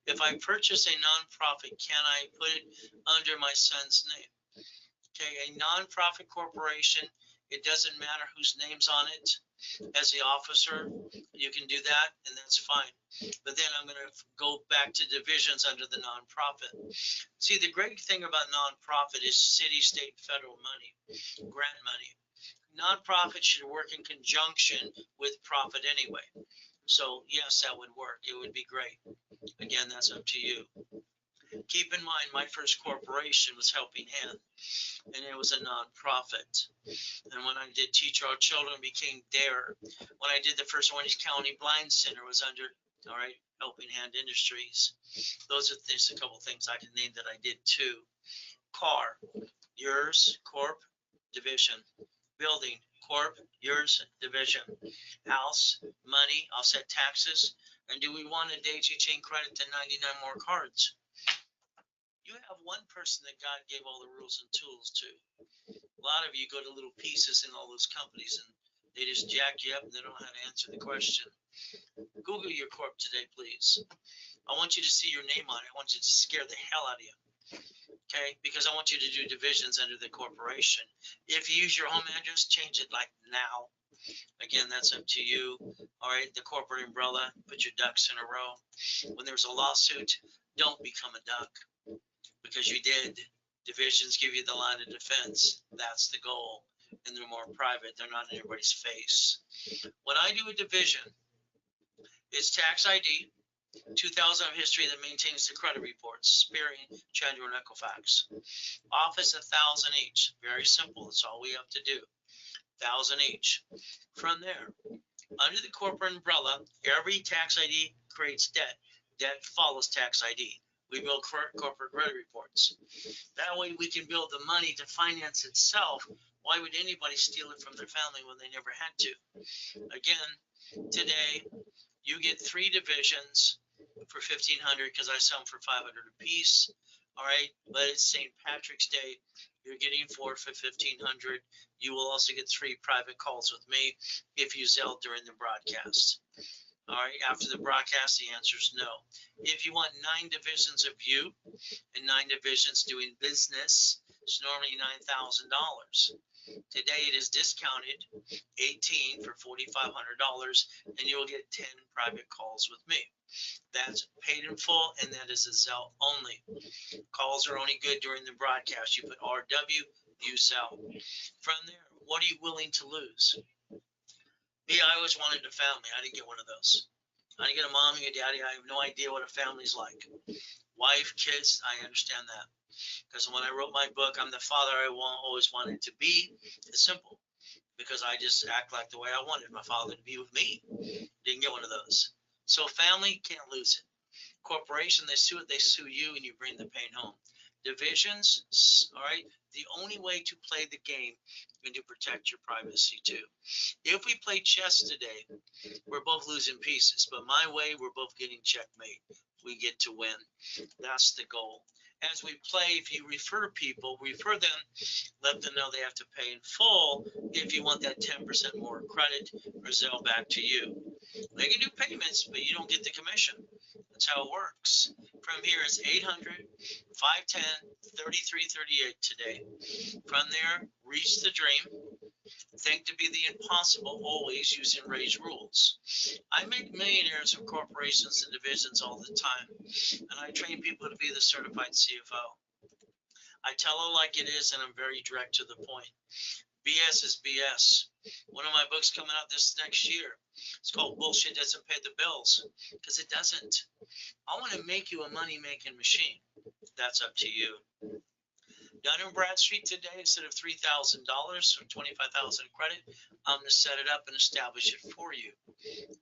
If I purchase a nonprofit, can I put it under my son's name? Okay, a nonprofit corporation, it doesn't matter whose name's on it. As the officer, you can do that, and that's fine. But then I'm going to go back to divisions under the nonprofit. See, the great thing about nonprofit is city, state, federal money, grant money. Nonprofit should work in conjunction with profit anyway. So yes, that would work. It would be great. Again, that's up to you. Keep in mind, my first corporation was Helping Hand, and it was a nonprofit. And when I did Teach Our Children, it became DARE. When I did the first Orange County Blind Center, it was under, all right, Helping Hand Industries. Those are just a couple things I can name that I did too. Car, yours, corp, division. Building, corp, yours, division. House, money, offset taxes. And do we want a daisy chain credit to 99 more cards? You have one person that God gave all the rules and tools to. A lot of you go to little pieces in all those companies and they just jack you up and they don't know how to answer the question. Google your corp today, please. I want you to see your name on it. I want you to scare the hell out of you. Okay, because I want you to do divisions under the corporation. If you use your home address, change it like now. Again, that's up to you. All right, the corporate umbrella, put your ducks in a row. When there's a lawsuit, don't become a duck because you did. Divisions give you the line of defense. That's the goal. And they're more private. They're not in everybody's face. When I do a division, it's tax ID, 2000 of history that maintains the credit reports, Spearing, Chandra, and Equifax. Office, 1,000 each. Very simple. That's all we have to do. 1,000 each. From there, under the corporate umbrella, every tax ID creates debt. Debt follows tax ID. We build corporate credit reports. That way we can build the money to finance itself. Why would anybody steal it from their family when they never had to? Again, today, you get 3 divisions for $1,500 because I sell them for $500 a piece. All right, but it's St. Patrick's Day. You're getting 4 for $1,500. You will also get 3 private calls with me if you sell during the broadcast. All right, after the broadcast, the answer is no. If you want 9 divisions of you and 9 divisions doing business, it's normally $9,000. Today it is discounted, 18 for $4,500, and you'll get 10 private calls with me. That's paid in full, and that is a Zelle only. Calls are only good during the broadcast. You put RW, you sell. From there, what are you willing to lose? Me, I always wanted a family. I didn't get one of those. I didn't get a mommy, a daddy. I have no idea what a family's like. Wife, kids, I understand that. Because when I wrote my book, I'm the father I always wanted to be. It's simple. Because I just act like the way I wanted my father to be with me. Didn't get one of those. So family, can't lose it. Corporation, they sue it, they sue you, and you bring the pain home. Divisions, all right, the only way to play the game and to protect your privacy too. If we play chess today, we're both losing pieces, but my way, we're both getting checkmate. We get to win. That's the goal. As we play, if you refer people, refer them, let them know they have to pay in full if you want that 10% more credit or Zelle back to you. They can do payments, but you don't get the commission. That's how it works. From here, it's 800-510-3338 today. From there, reach the dream. Think to be the impossible, always using Ray's rules. I make millionaires from corporations and divisions all the time, and I train people to be the certified CFO. I tell it like it is, and I'm very direct to the point. BS is BS. One of my books coming out this next year. It's called Bullshit Doesn't Pay the Bills, because it doesn't. I want to make you a money-making machine. That's up to you. Dun & Bradstreet today, instead of $3,000 or $25,000 credit, I'm going to set it up and establish it for you.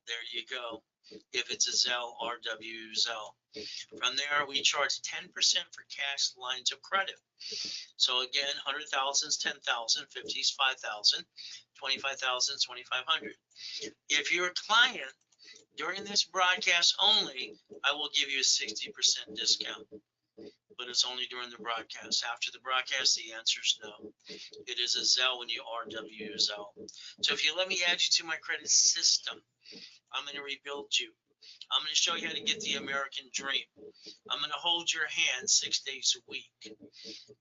There you go. if it's a Zelle, RW Zelle. From there, we charge 10% for cash lines of credit. So again, 100,000 is 10,000, 50 is 5,000, 25,000 is 2,500. If you're a client during this broadcast only, I will give you a 60% discount, but it's only during the broadcast. After the broadcast, the answer is no. It is a Zelle when you RW Zelle. So if you let me add you to my credit system, I'm going to rebuild you. I'm going to show you how to get the American dream. I'm going to hold your hand 6 days a week.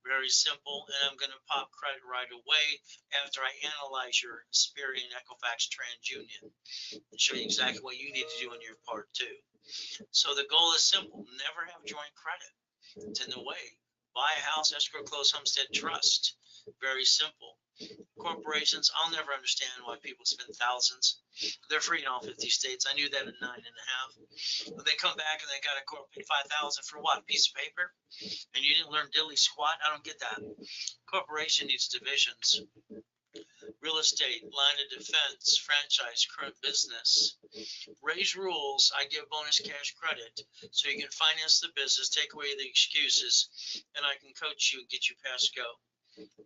Very simple. And I'm going to pop credit right away after I analyze your Experian Equifax TransUnion and show you exactly what you need to do in your part 2. So the goal is simple. Never have joint credit. It's in the way. Buy a house, escrow, close, homestead, trust. Very simple. Corporations, I'll never understand why people spend thousands. They're free in all 50 states. I knew that at 9.5. When they come back and they got to pay 5,000 for what? A piece of paper? And you didn't learn diddly squat? I don't get that. Corporation needs divisions. Real estate, line of defense, franchise, current business. Ray's rules, I give bonus cash credit so you can finance the business, take away the excuses, and I can coach you and get you past go.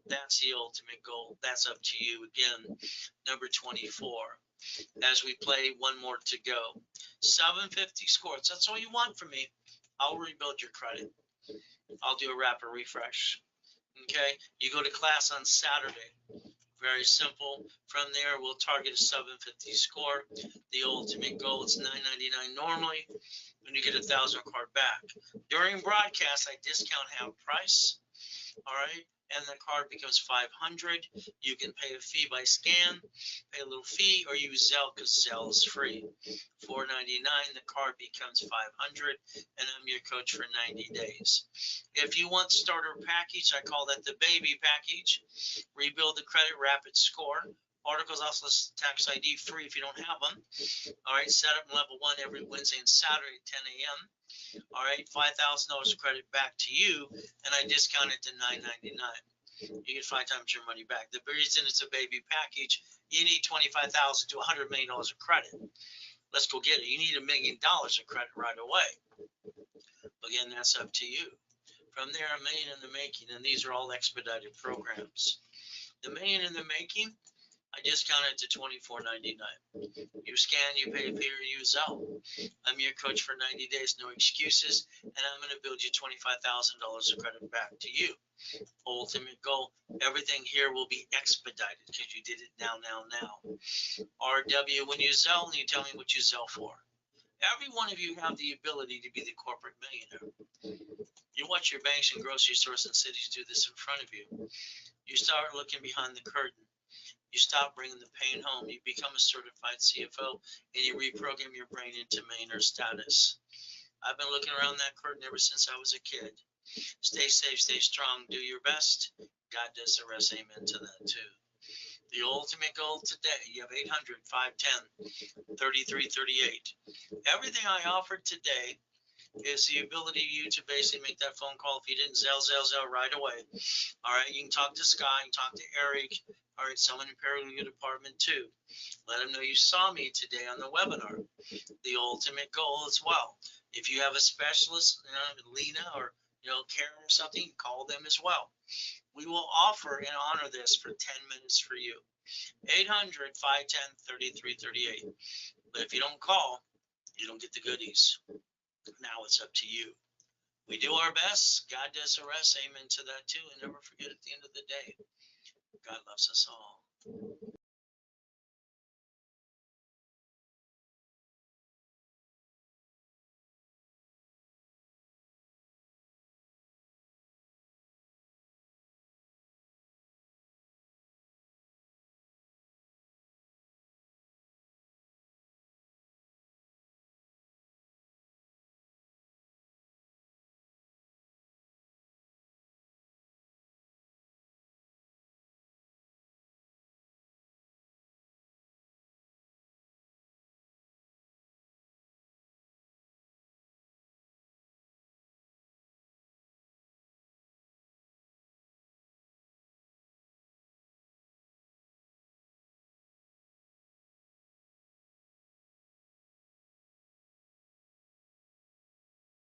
That's the ultimate goal. That's up to you. Again, number 24. As we play one more to go. 750 scores. That's all you want from me. I'll rebuild your credit. I'll do a rapid refresh. Okay. You go to class on Saturday. Very simple. From there, we'll target a 750 score. The ultimate goal is $9.99 normally, and you get a 1,000 card back. During broadcast, I discount half price. All right. And the card becomes 500. You can pay a fee by scan, pay a little fee, or use Zelle because Zelle is free. $4.99. The card becomes 500, and I'm your coach for 90 days. If you want starter package, I call that the baby package. Rebuild the credit, rapid score. Articles also tax ID free if you don't have them. All right, set up level 1 every Wednesday and Saturday at 10 a.m. All right, $5,000 of credit back to you, and I discount it to $9.99. You get 5 times your money back. The reason it's a baby package, you need $25,000 to $100 million of credit. Let's go get it. You need $1 million of credit right away. Again, that's up to you. From there, $1 million in the making, and these are all expedited programs. The $1 million in the making, I discount it to $24.99. You scan, you pay a fee, or use Zelle. I'm your coach for 90 days, no excuses, and I'm going to build you $25,000 of credit back to you. Ultimate goal, everything here will be expedited because you did it now. RW, when you Zelle, you tell me what you Zelle for. Every one of you have the ability to be the corporate millionaire. You watch your banks and grocery stores and cities do this in front of you. You start looking behind the curtain. You stop bringing the pain home. You become a certified CFO, and you reprogram your brain into millionaire status. I've been looking around that curtain ever since I was a kid. Stay safe, stay strong, do your best. God does the rest. Amen to that too. The ultimate goal today, you have 800-510-3338. Everything I offered today is the ability you to basically make that phone call. If you didn't Zelle right away. All right, you can talk to Scott, you can talk to Eric. All right, someone in paralegal department too. Let them know you saw me today on the webinar. The ultimate goal as well. If you have a specialist, Lena or Karen or something, call them as well. We will offer and honor this for 10 minutes for you. 800-510-3338. But if you don't call, you don't get the goodies. Now it's up to you. We do our best. God does the rest. Amen to that too. And never forget at the end of the day, God loves us all.